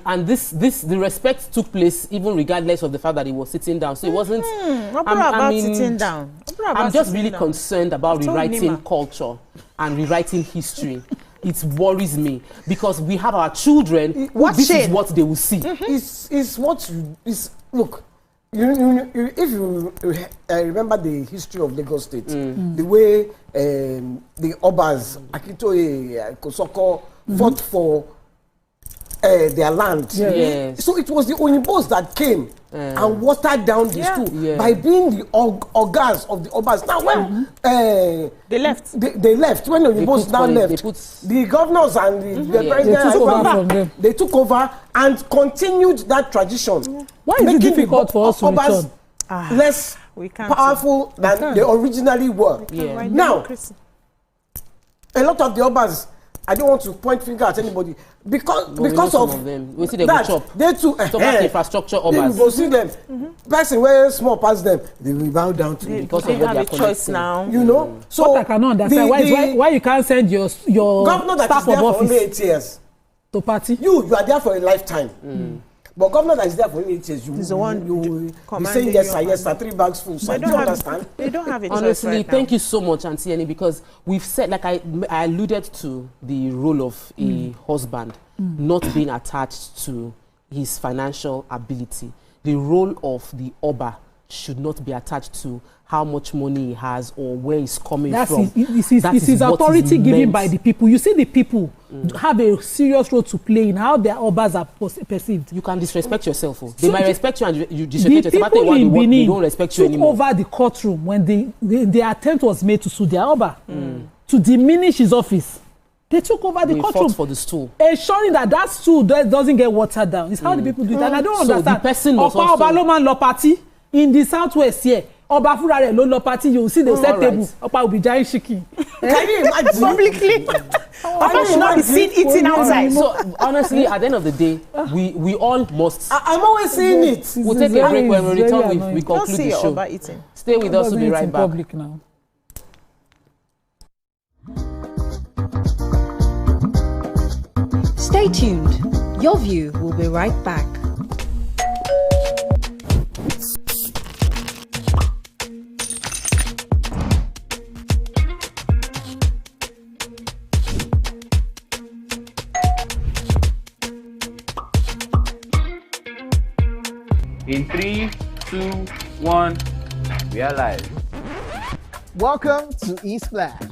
and the respect took place even regardless of the fact that he was sitting down. So it wasn't Sitting down. I'm just really concerned about rewriting culture and rewriting history. It worries me because we have our children. This is what they will see. It's what you look. If you remember the history of Lagos State, the way the Obas, Akintoye, Kosoko fought for their land. Yes. So it was the Oyinbos that came and watered down the school by being the organs of the Obas. Now when they left, they left. When the Oyinbos now left, the governors and the president they took over and continued that tradition. Why is it difficult for us to Obas less powerful than they originally were? Now, a lot of the Obas, I don't want to point finger at anybody because of them. We see them that chop. they too infrastructure Obas. You go see them. Person where small pass them, they will bow down to because of what they are choice now. You know. So what I cannot understand why you can't send your governor that staff is there of for office only 8 years to party. You are there for a lifetime. But governor that is there for only 8 years, you be saying yes sir, 3 bags full. So do you understand? They don't have a choice. Honestly, right thank you so much, Auntie Annie, because we've said, like I alluded to the role of a husband not being attached to his financial ability. The role of the Oba should not be attached to how much money he has or where he's coming from. It's his authority given by the people. You see, the people have a serious role to play in how their Obas are perceived. You can disrespect yourself. They might respect you and you disrespect yourself. The people in Benin they don't respect you anymore. took over the courtroom when the attempt was made to sue their Oba, to diminish his office. They took over the courtroom. Fought for the stool. Ensuring that stool doesn't get watered down. It's how the people do it. And I don't understand. The person must Opa Oba Loman Law Party in the southwest here. Oba Furare Lolo Party, you will see the set table. Opa will be giant chicken. Can you imagine? Publicly. Opa should not be seen eating outside. So honestly, at the end of the day, we all must. I'm always saying it. We'll take a break. When we return, we conclude the show. Oba eating. Stay with us. We'll be right back. Public now. Stay tuned. Your View will be right back. In 3, 2, 1, we are live. Welcome to E-Splash.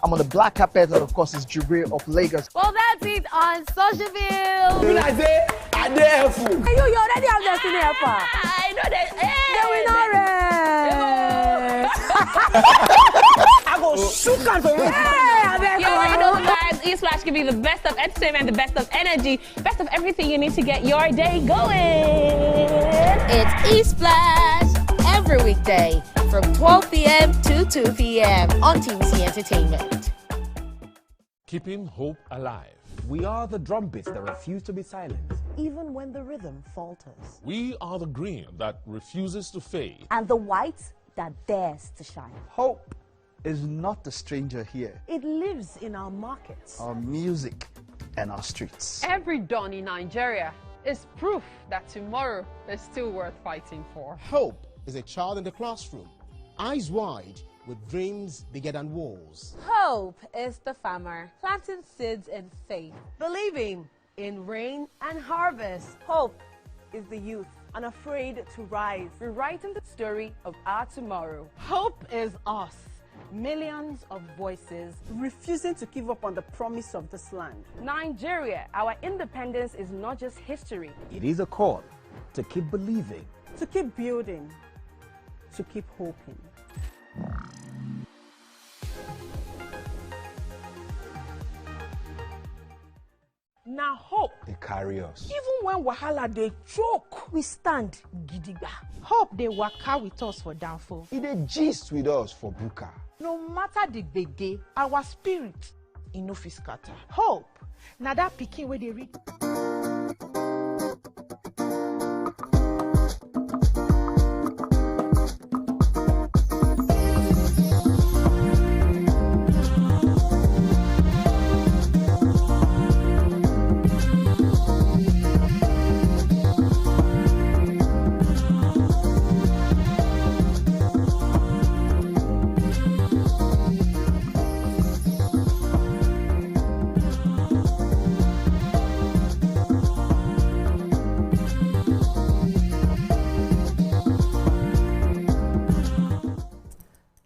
I'm on the black carpet, and of course, it's Jubril of Lagos. Well, that's it on Social View. When I say, I dare fool. You already have Destiny Helper. I know that. I go shoot and for you already know, guys. E-Splash can be the best of entertainment, the best of energy, best of everything you need to get your day going. It's E-Splash every weekday from 12 p.m. to 2 p.m. on TVC Entertainment. Keeping hope alive. We are the drumbeats that refuse to be silenced. Even when the rhythm falters. We are the green that refuses to fade. And the white that dares to shine. Hope is not a stranger here. It lives in our markets, our music, and our streets. Every dawn in Nigeria is proof that tomorrow is still worth fighting for. Hope is a child in the classroom, eyes wide, with dreams bigger than walls. Hope is the farmer planting seeds in faith, believing in rain and harvest. Hope is the youth unafraid to rise, rewriting the story of our tomorrow. Hope is us, millions of voices refusing to give up on the promise of this land. Nigeria, our independence is not just history. It is a call to keep believing, To keep building, to keep hoping. Now hope. they carry us. Even when wahala they choke, we stand gidigba. Hope they waka with us for downfall. It a gist with us for buka. No matter the gbege, our spirit in no fit scatter. Hope. Now that pikin where they read.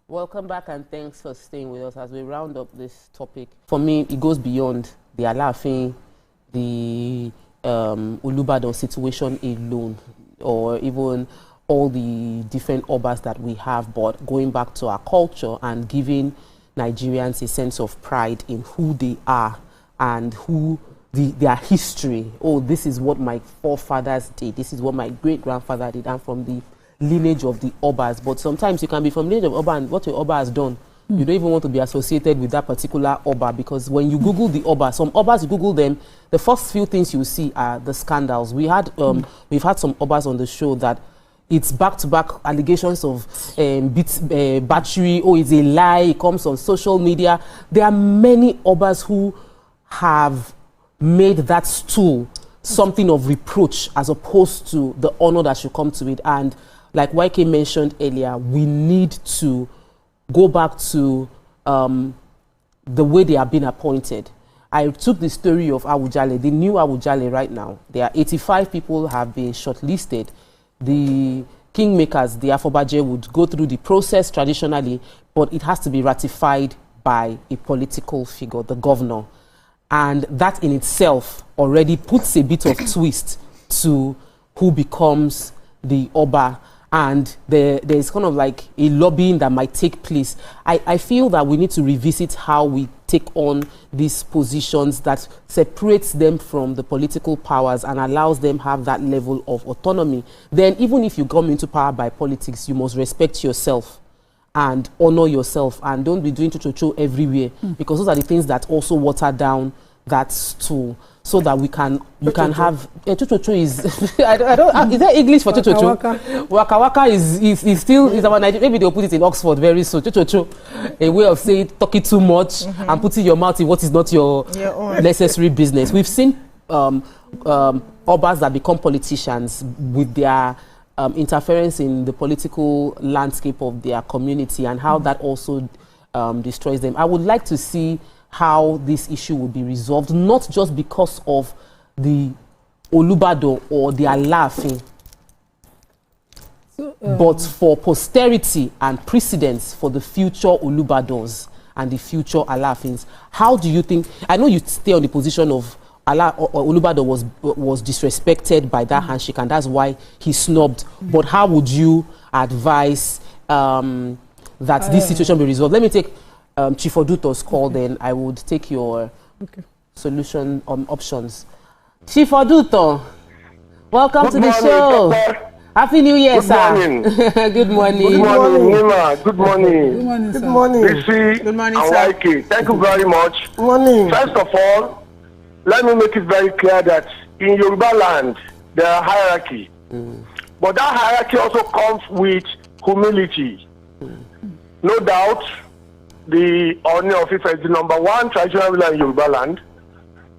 Welcome back and thanks for staying with us as we round up this topic. For me, it goes beyond the Alaafin, the Olubadan situation alone, or even all the different obas that we have, but going back to our culture and giving Nigerians a sense of pride in who they are and who their history. Oh, this is what my forefathers did. This is what my great-grandfather did. And from the lineage of the obas. But sometimes you can be from lineage of oba and what your oba has done. You don't even want to be associated with that particular oba, because when you Google the oba, some obas, you Google them, the first few things you see are the scandals. We've had some obas on the show that it's back-to-back allegations of battery. Oh, it's a lie. It comes on social media. There are many obas who have made that stool something of reproach as opposed to the honor that should come to it. And like YK mentioned earlier, we need to go back to the way they are being appointed. I took the story of Awujale, the new Awujale right now. There are 85 people have been shortlisted. The kingmakers, the Afobaje, would go through the process traditionally, but it has to be ratified by a political figure, the governor. And that in itself already puts a bit of twist to who becomes the Oba. And there's kind of like a lobbying that might take place. I feel that we need to revisit how we take on these positions that separates them from the political powers and allows them have that level of autonomy. Then even if you come into power by politics, you must respect yourself and honor yourself, and don't be doing cho-cho-cho everywhere, because those are the things that also water down that stool, so that we can have cho-cho-cho is I don't is there English for cho-cho-cho? Waka waka is still is our Nigerian. Maybe they'll put it in Oxford very soon. Cho-cho-cho, a way of saying talking too much and putting your mouth in what is not your necessary business. We've seen obas that become politicians with their interference in the political landscape of their community, and how that also destroys them. I would like to see how this issue will be resolved, not just because of the Olubadan or the Alaafin, but for posterity and precedence for the future Olubadans and the future Alaafins. How do you think, I know you stay on the position of Olubadan was disrespected by that handshake, and that's why he snubbed. But how would you advise that this situation be resolved? Let me take Chief Oduto's call, then I would take your solution options. Chief Oduto, welcome to the show. Papa. Happy New Year, sir. Morning. Good morning. Good morning, Nima. Good morning. Good morning, sir. Good morning. Bisi Good morning, and sir. YK. Thank you very much. Good morning. First of all, let me make it very clear that in Yoruba land, there are hierarchy. But that hierarchy also comes with humility. No doubt, the Oni of Ife is the number one traditional ruler in Yoruba land.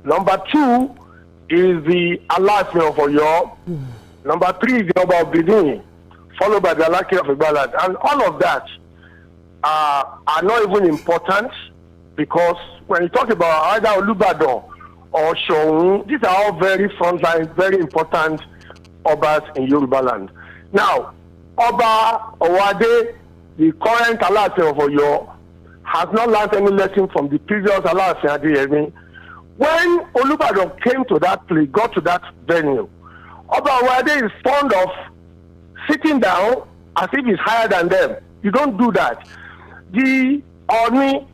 Number two is the Alaafin of Oyo. Number three is the Oba of Benin, followed by the Alaafin of Igbaland. And all of that are not even important, because when you talk about either Olubadan or Shoun, these are all very frontline, very important Obas in Yoruba land. Now, Oba Owade, the current Alaafin of Oyo, has not learned any lesson from the previous Alaafin Adeyemi. When Olubadan came to that place, got to that venue, Oba Wade is fond of sitting down as if he's higher than them. You don't do that. The Oni,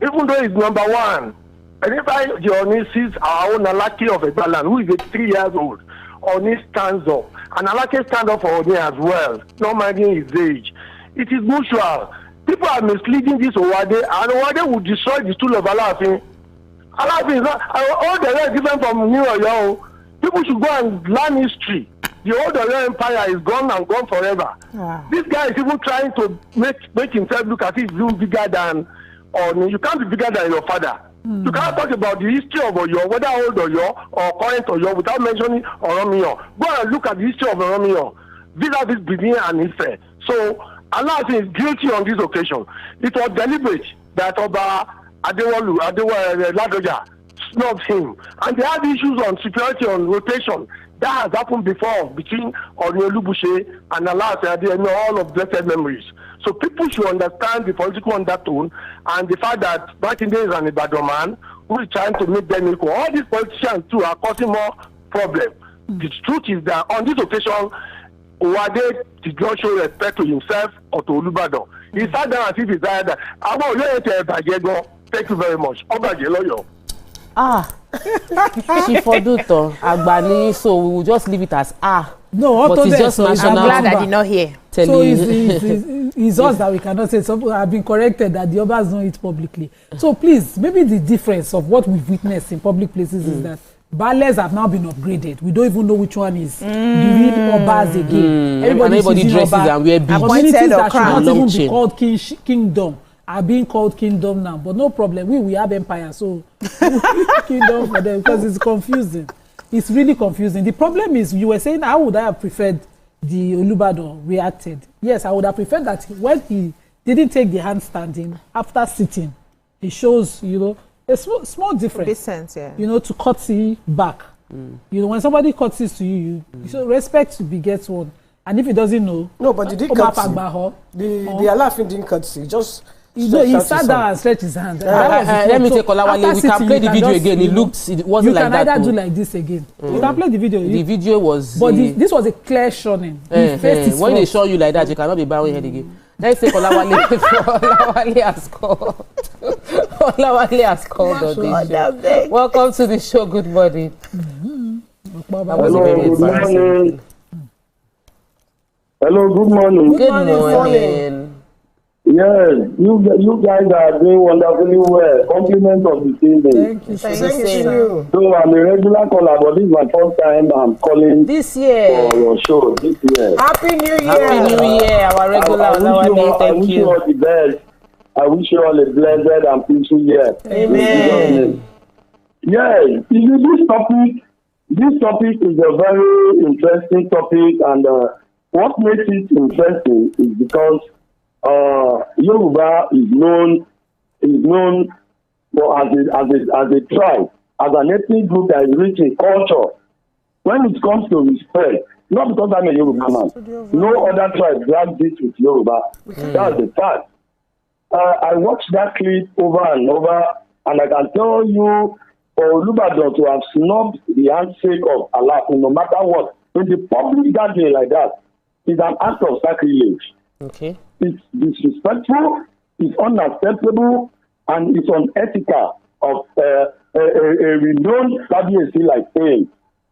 even though he's number one, anytime the Oni sees our own Alake of Ibadan, who is 3 years old, Oni stands up. And Alake stands up for Oni as well, not minding his age. It is mutual. People are misleading this Owade, and Owade will destroy the stool of Alaafin. Alaafin is not, all the rest different from New York. People should go and learn history. The old Oyo Empire is gone and gone forever. Wow. This guy is even trying to make himself look as if he's bigger than, or you can't be bigger than your father. You cannot talk about the history of Oyo, whether old Oyo or current Oyo, without mentioning Oromiyan. Go and look at the history of Oromiyan, vis-a-vis Benin and Ife. So Alaafin is guilty on this occasion. It was deliberate that Oba Adewolu Ladoja snubbed him, and they had issues on security, on rotation. That has happened before between Olubuche and Alaafin Adeyemi, all of blessed memories. So people should understand the political undertone and the fact that back in days an Ibadan man who is trying to make them equal. All these politicians too are causing more problems. The truth is that on this occasion, Owade did not show respect to himself or to Olubadan. He sat down as if he said that, thank you very much. Obaje lawyer. Chief Oduto Agbani, so we will just leave it as No, but it's just national. I'm glad I did not hear. So it's us that we cannot say. Some have been corrected that the others know it publicly. So please, maybe the difference of what we've witnessed in public places is that Bales have now been upgraded. We don't even know which one is the real Obas again. Everybody dresses and wear beads. Communities that should not even be called kingdom are being called kingdom now, but no problem. We have empire, so kingdom for them because it's confusing. It's really confusing. The problem is you were saying how would I have preferred the Olubadan reacted? Yes, I would have preferred that when he didn't take the handstanding after sitting, he shows a small difference. Sense, yeah. To curtsy back. When somebody curtsies to you, so respect begets one. And if he doesn't know, no, but he did curtsy. The Alaafin didn't curtsy. Just he sat down and stretched his hand. Let me take Olawale. We can play the video again. It wasn't like that. You can either do like this again. You can play the video. The video was. But this was a clear shunning. When they show you like that, you cannot be bowing head again. Let's take Olawale. Olawale has called. Olawale has called on this show. Welcome to the show. Good morning. Hello, good morning. Hello, good morning. Good morning. Yes, you guys are doing wonderfully well. Compliment of the evening. Thank you. So I'm a regular caller, but this is my first time I'm calling this year for your show this year. Happy New Year! Happy New Year, our regular. I wish you all the best. I wish you all a blessed and peaceful year. Amen. Yes, this topic is a very interesting topic, and what makes it interesting is because Yoruba is known for as a tribe, as an ethnic group that is rich in culture. When it comes to respect, not because I'm a Yoruba man, no other tribe drags this with Yoruba. That's the fact. I watched that clip over and over, and I can tell you, for Olubadan to have snubbed the handshake of Alaafin, no matter what, in the public gathering like that, is an act of sacrilege. Okay. It's disrespectful, it's unacceptable, and it's unethical of a renowned Kabiyesi like saying.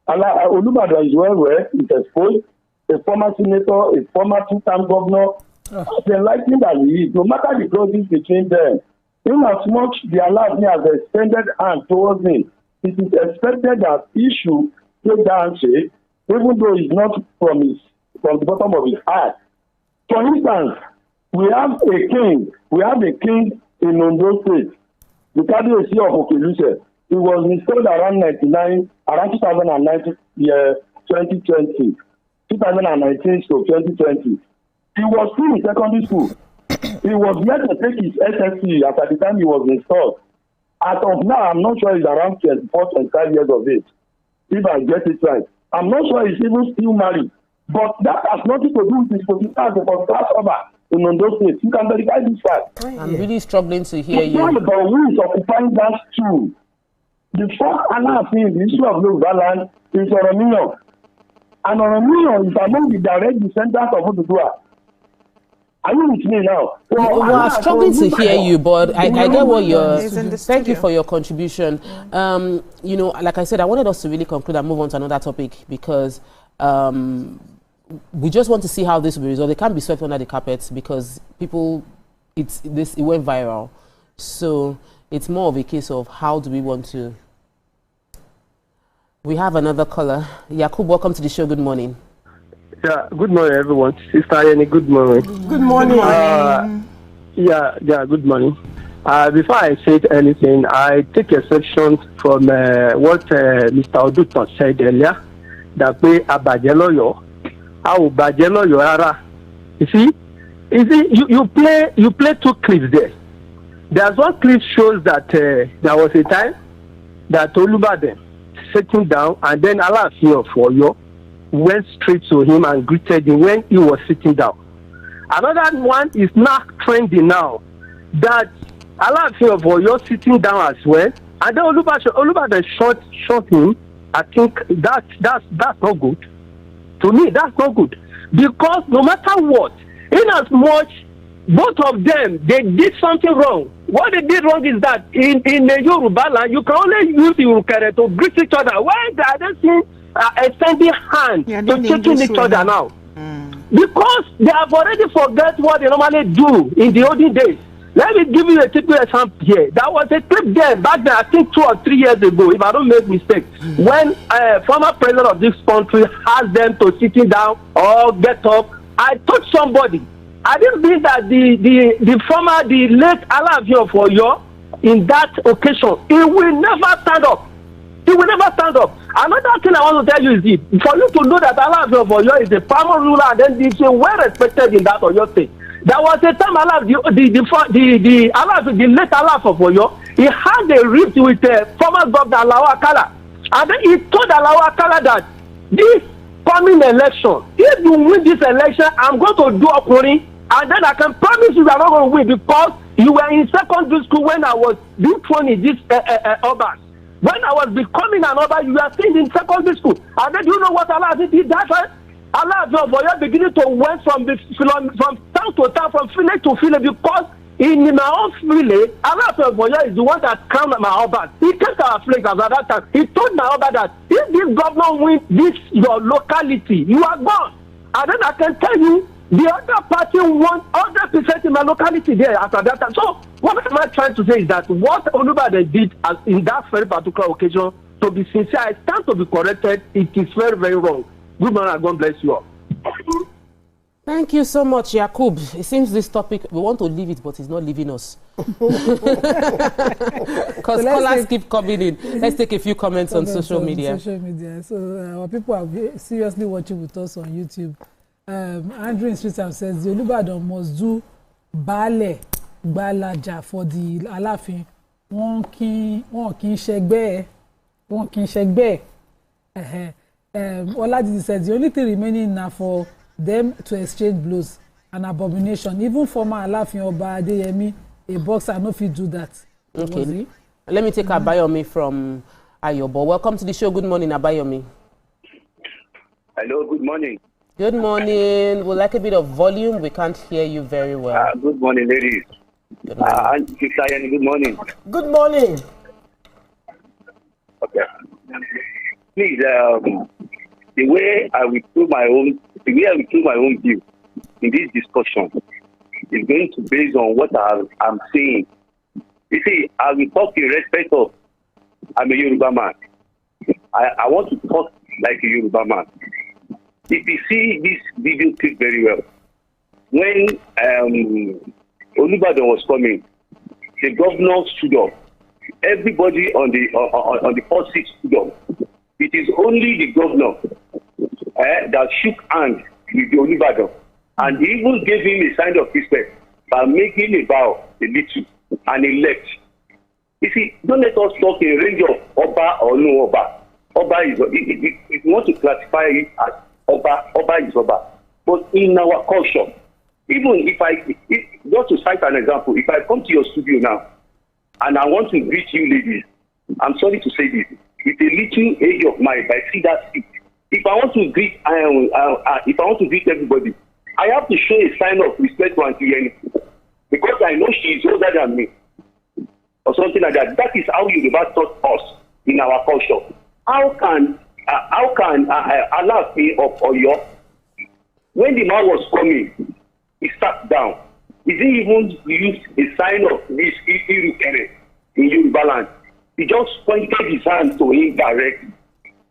Olubadan is well read, is exposed, a former senator, a former two-time governor. It's enlightening that he is, no matter the closings between them. In as much the Alaafin has extended hand towards him, it is expected that he should take that handshake, even though it's not from the bottom of his heart. For instance, we have a king in Ondo State, the Kabiyesi of Okeluse. He was installed around 2019 to 2020. He was still in secondary school. He was yet to take his SSC at the time he was installed. As of now, I'm not sure he's around 24, 25 years of age, if I get it right. I'm not sure he's even still married. But that has nothing to do with his position as a first-class officer. in Ondo State. You can verify this fact. I'm really struggling to hear it's you. It's not about who is occupying that stool. The first Alaafin, the issue of Olubadan is Oromiyan. And Oromiyan is among the direct descendants of Oduduwa. Are you with me now? Well, I'm struggling to hear you, but I get what you're. Thank you for your contribution. You know, like I said, I wanted us to really conclude and move on to another topic because we just want to see how this will be resolved. It can't be swept under the carpet because people, it went viral. So it's more of a case of how do we want to. We have another caller. Yakub, welcome to the show. Good morning. Yeah, good morning, everyone. Sister Annie, good morning. Good morning. Good morning. Before I say anything, I take exception from what Mr. Oduton said earlier, that we abajelo yara. You see, you play two clips there. There's one clip shows that there was a time that Olubadan sitting down and then Alaafin of Oyo went straight to him and greeted him when he was sitting down. Another one is now trending now that Alaafin of Oyo sitting down as well, and then Olubadan shot him. I think that's not good. To me, that's not good because no matter what, in as much both of them they did something wrong. What they did wrong is that in the Yoruba land you can only use the Urukere to greet each other. Why are they saying extending hand to shaking each other now? Because they have already forgot what they normally do in the olden days. Let me give you a typical example here. There was a clip there back then, I think 2 or 3 years ago, if I don't make mistake, when former president of this country asked them to sitting down or get up. I told somebody, I didn't think that the late Alaafin of Oyo in that occasion, he will never stand up. He will never stand up. Another thing I want to tell you is this: for you to know that Alaafin of Oyo is a powerful ruler and then he's well respected in that Oyo state. There was a time the late Alaafin of Oyo, he had a rift with former governor Alao Akala, and then he told Alao Akala that this coming election, if you win this election, I'm going to do uproaring, and then I can promise you are not going to win because you were in secondary school when I was being thrown in this urban. When I was becoming an urban, you were still in secondary school. And then you know what Alaafin did that time? Alaafin of Oyo beginning to went from town to town, from village to village, because in my own village, Alaafin of Oyo is the one that crowned my urban. He came to our place at that time. He told my urban that if this governor wins this your locality, you are gone. And then I can tell you, the other party won 100% in my locality there after that time. So what am I trying to say is that what Olubadan did in that very particular occasion, to be sincere, I stand to be corrected. It is very, very wrong. Good morning and God bless you all. Thank you so much, Yakub. It seems this topic, we want to leave it, but it's not leaving us. Because callers keep coming in. Let's take a few comments on social media. So our people are seriously watching with us on YouTube. Andrew in Street says the Olubadan must do Baale Gbalaja for the Alaafin. Wọ́n kì í ṣẹgbẹ́. Oladidi says the only thing remaining now for them to exchange blows, an abomination. Even former Alaafin Oba Adeyemi, a boxer, no fit do that. Okay. Let me take Abayomi from Ayobo. Welcome to the show. Good morning, Abayomi. Hello, good morning. Good morning. We'd like a bit of volume. We can't hear you very well. Good morning, ladies. Good morning. Good morning. Good morning. Okay. Please, the way I will do my own view in this discussion is going to base on what I'm saying. You see, I will talk in respect of I'm a Yoruba man. I want to talk like a Yoruba man. If you see this video clip very well, when Olubadan was coming, the governor stood up. Everybody on the first seat stood up. It is only the governor that shook hands with the Olubadan, and he even gave him a sign of respect by making a bow a little, and he left. You see, don't let us talk in range of Oba or no Oba. Oba is, if you want to classify it as Oba is Oba. But in our culture, Even just to cite an example, if I come to your studio now and I want to greet you ladies, I'm sorry to say this, with a little age of mine, if I see that seat, if I want to greet everybody, I have to show a sign of respect to Auntie Yenny because I know she is older than me or something like that. That is how Yoruba taught us in our culture. How can Alaafin of Oyo, when the man was coming, he sat down. He didn't even use a sign of this in Yoruba land. He just pointed his hand to him directly.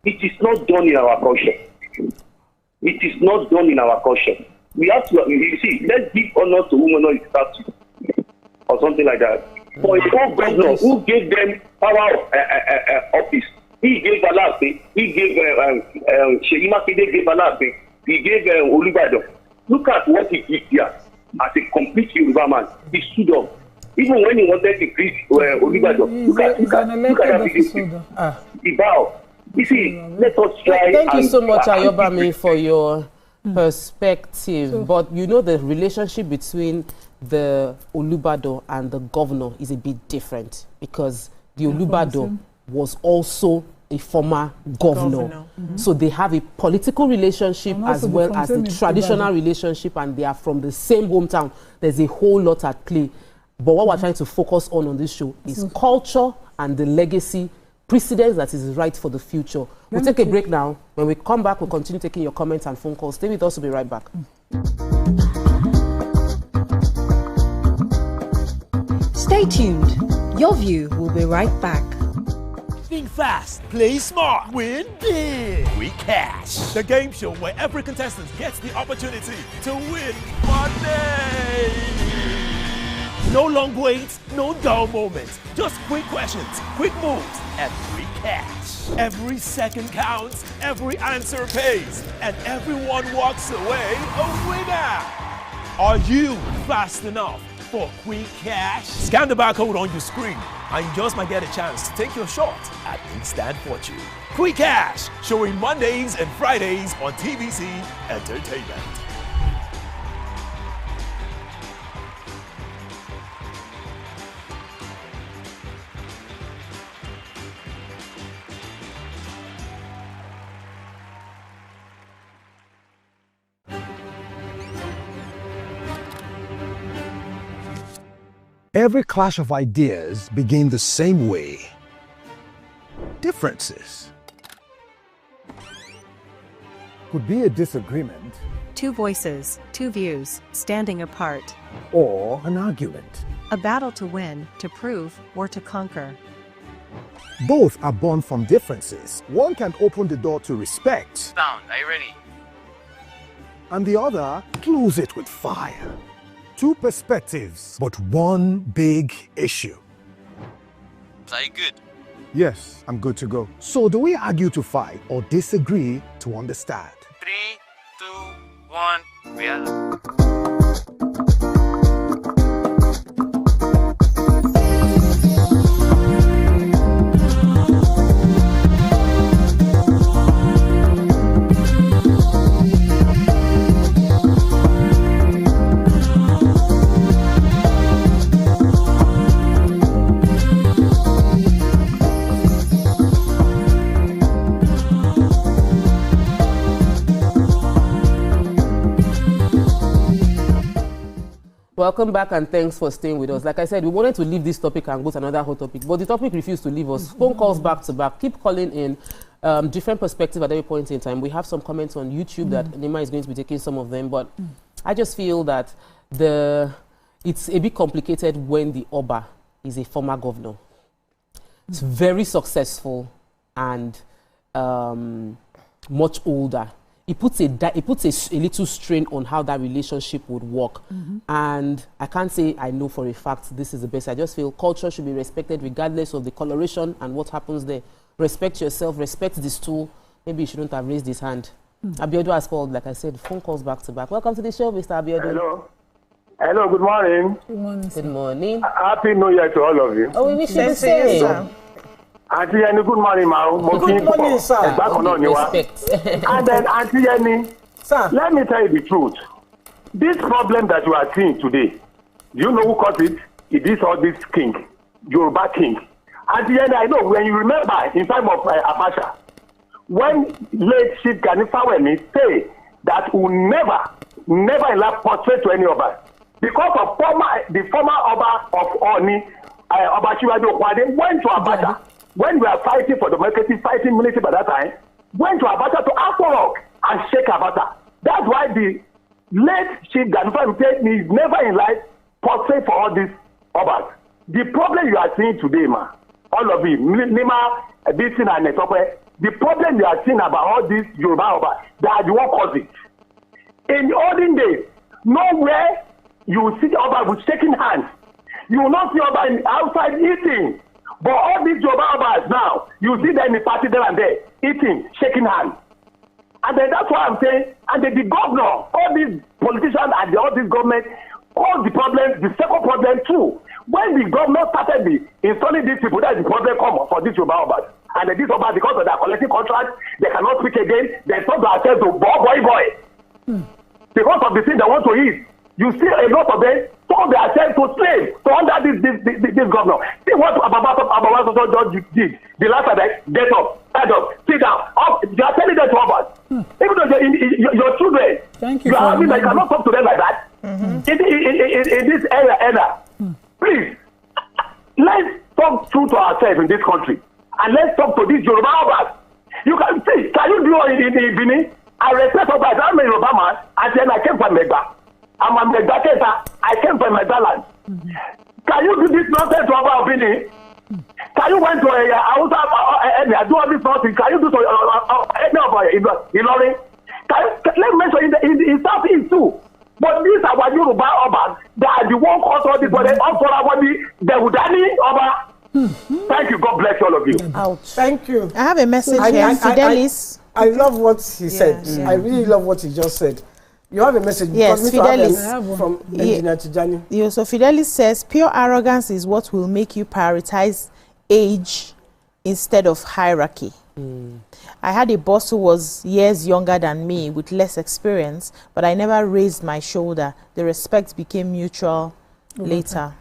It is not done in our culture. It is not done in our culture. We have to, you see, let's give honor to whom honor is due, or something like that. For a whole governor who gave them power of office, he gave Alaafin, he gave Seyi Makinde gave Alaafin, he gave Olubadan. Look at what he did here as a complete Yoruba man. He stood up. Even when he wanted to greet Olubadan, look at that video. He bowed. You see, let us try. Thank you so much, Ayobami, for your perspective. But you know, the relationship between the Olubadan and the governor is a bit different because the Olubadan was also a former governor. So they have a political relationship as well as a traditional relationship, and they are from the same hometown. There's a whole lot at play. But what we're trying to focus on this show is culture and the legacy precedence that is right for the future. We'll take a break now. When we come back, we'll continue taking your comments and phone calls. Stay with us, we'll be right back. Stay tuned. Your view will be right back. Think fast, play smart, win big. We Cash, the game show where every contestant gets the opportunity to win money. No long waits, no dull moments. Just quick questions, quick moves, and we cash. Every second counts, every answer pays, and everyone walks away a winner. Are you fast enough for quick cash? Scan the barcode on your screen, and you just might get a chance to take your shot at instant fortune. Quick Cash, showing Mondays and Fridays on TVC Entertainment. Every clash of ideas begin the same way. Differences could be a disagreement, Two voices, two views, standing apart. or an argument. A battle to win, to prove, or to conquer. Both are born from differences. One can open the door to respect, Sound, are you ready? and the other close it with fire. Two perspectives, but one big issue. Are you good? Yes, I'm good to go. So do we argue to fight or disagree to understand? 3, 2, 1, real. Welcome back and thanks for staying with us. Like I said, we wanted to leave this topic and go to another hot topic, but the topic refused to leave us. Phone calls back to back. Keep calling in. Different perspective at every point in time. We have some comments on YouTube that Nima is going to be taking some of them, but I just feel that it's a bit complicated when the Oba is a former governor. It's very successful and much older. It puts a little strain on how that relationship would work. And I can't say I know for a fact this is the best. I just feel culture should be respected regardless of the coloration and what happens there. Respect yourself, respect the stool. Maybe you shouldn't have raised his hand. Abiodun has called, like I said, phone calls back to back. Welcome to the show, Mr. Abiodun. Hello. Hello, good morning. Good morning. Good morning. Happy New Year to all of you. Oh, we wish you the same. Auntie Yenny, good morning, ma. Good morning, sir. Respect. And then, Auntie Yenny, sir, let me tell you the truth. This problem that you are seeing today, do you know who caused it? It is all this king, Yoruba king. At the end, I know when you remember in time of Abacha, when late Chief Gani Fawemi say that we never allow portray to any of us because of the former Oba of Oni, Oba Shiwaju Okwade went to Abacha when we are fighting for democracy, fighting military by that time, went to Abacha to Aso and shake Abacha. That's why the late Chief Gani Fawemi said he is never in life portray for all these Obas. The problem you are seeing today, man, all of you, Nima, Bisin and Netope, the problem you are seeing about all these Yoruba Obas, they are the one causing it. In the olden days, nowhere you will see Oba with shaking hands. You will not see Oba outside eating. But all these Yoruba Obas now, you see them in the party there and there, eating, shaking hands. And then that's why I'm saying, and then the governor, all these politicians and all these government, all the problems, the second problem too. When the government started installing these people, that's the problem come for these Yoruba Obas. And then these Obas, because of their collecting contracts, they cannot speak again. They stop themselves to boy. Because of the thing they want to eat. You see a lot of them sold themselves to slaves, to under this governor. See what Ababato George did. The last time, get up, stand up, sit down. You are telling them to Obas. Even though your children, you are having, you cannot talk to them like that. In this era. Please, let's talk true to ourselves in this country. And let's talk to these Yoruba Obas. You can see, can you do it in Benin? I respect Obas. I'm a Yoruba man, and then I came from Megba. I'm a Megba Kesa. I came from Megba land. Can you do this nonsense to Oba Benin? Can you went to a do all this nonsense? Can you do to any of Ilorin? Let's mention in Southeast too. But these are what Yoruba Obas, they are the one cause all this, but they also are the Udani Oba. Thank you. God bless all of you. Ouch. Thank you. I have a message here. Fidelis. I love what he said. I really love what he just said. You have a message. Yes, Fidelis. From Engineer Tijani. Yeah, so Fidelis says, pure arrogance is what will make you prioritize age instead of hierarchy. I had a boss who was years younger than me with less experience, but I never raised my shoulder. The respect became mutual later.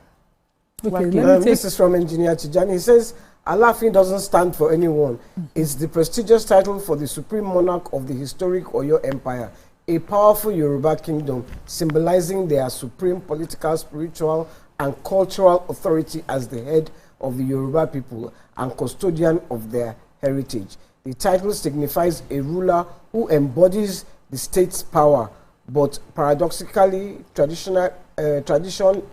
This is from Engineer Tijani. He says, Alaafin doesn't stand for anyone. It's the prestigious title for the supreme monarch of the historic Oyo Empire, a powerful Yoruba kingdom symbolizing their supreme political, spiritual, and cultural authority as the head of the Yoruba people and custodian of their heritage. The title signifies a ruler who embodies the state's power, but paradoxically, tradition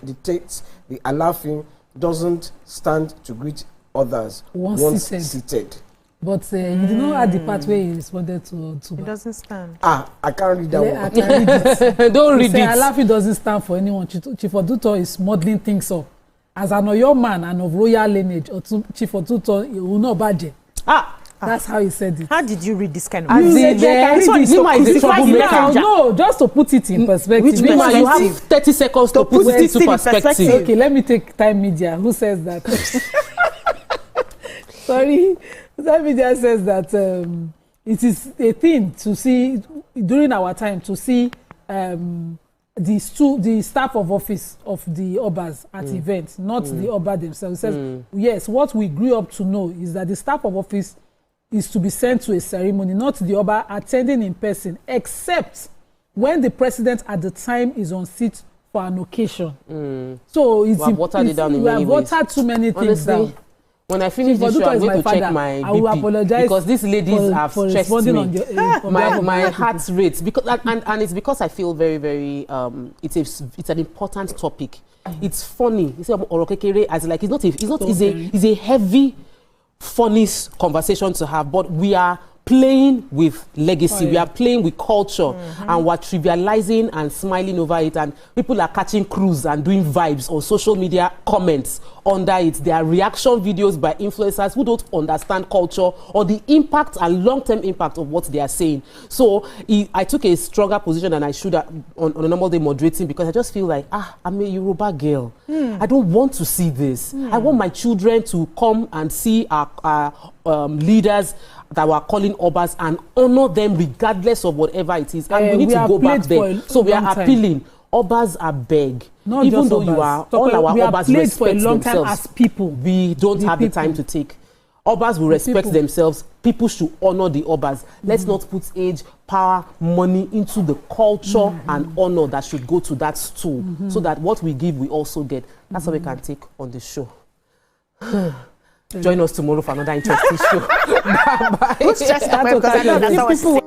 dictates the Alaafin doesn't stand to greet others once seated. But you did not add the part where he responded to. It doesn't stand. I can't read that one. I can't read it. Don't read it. Alaafin doesn't stand for anyone. Chief Oduto is modeling things up. As an Oyo man and of royal lineage, Chief Oduto will not budge. That's how he said it. How did you read this kind of Nima is a troublemaker. No, just to put it in perspective. Nima, you have 30 seconds to put it into perspective. Okay, let me take Time Media. Who says that? Sorry. Time Media says that it is a thing to see during our time to see the staff of office of the Obas at events, not the Oba themselves. It says, yes, what we grew up to know is that the staff of office is to be sent to a ceremony, not the Oba attending in person, except when the president at the time is on seat for an occasion. So it's we have watered too many things down. When I finish this show, I'm going to check my BP. I will apologize because these ladies have stressed me. My heart rate, because and it's because I feel very, very it's an important topic. It's funny. You say as like it's a heavy, funny conversation to have, but we are playing with legacy, we are playing with culture, and we're trivializing and smiling over it, and people are catching cruise and doing vibes on social media comments under it. There are reaction videos by influencers who don't understand culture or the impact and long-term impact of what they are saying. So I took a stronger position than I should on a normal day moderating, because I just feel like, I'm a Yoruba girl. I don't want to see this. I want my children to come and see our leaders that were calling Obas and honor them regardless of whatever it is. And we need to go back there. So we are appealing. Obas are beg. Not even though Obas. you are, all our Obas respect themselves. As people. We don't have the time to take. Obas will respect themselves. People should honor the Obas. Let's not put age, power, money into the culture and honor that should go to that stool, so that what we give, we also get. That's what we can take on the show. Join us tomorrow for another interesting show. Bye-bye. Who's stressed up? Because I know that's how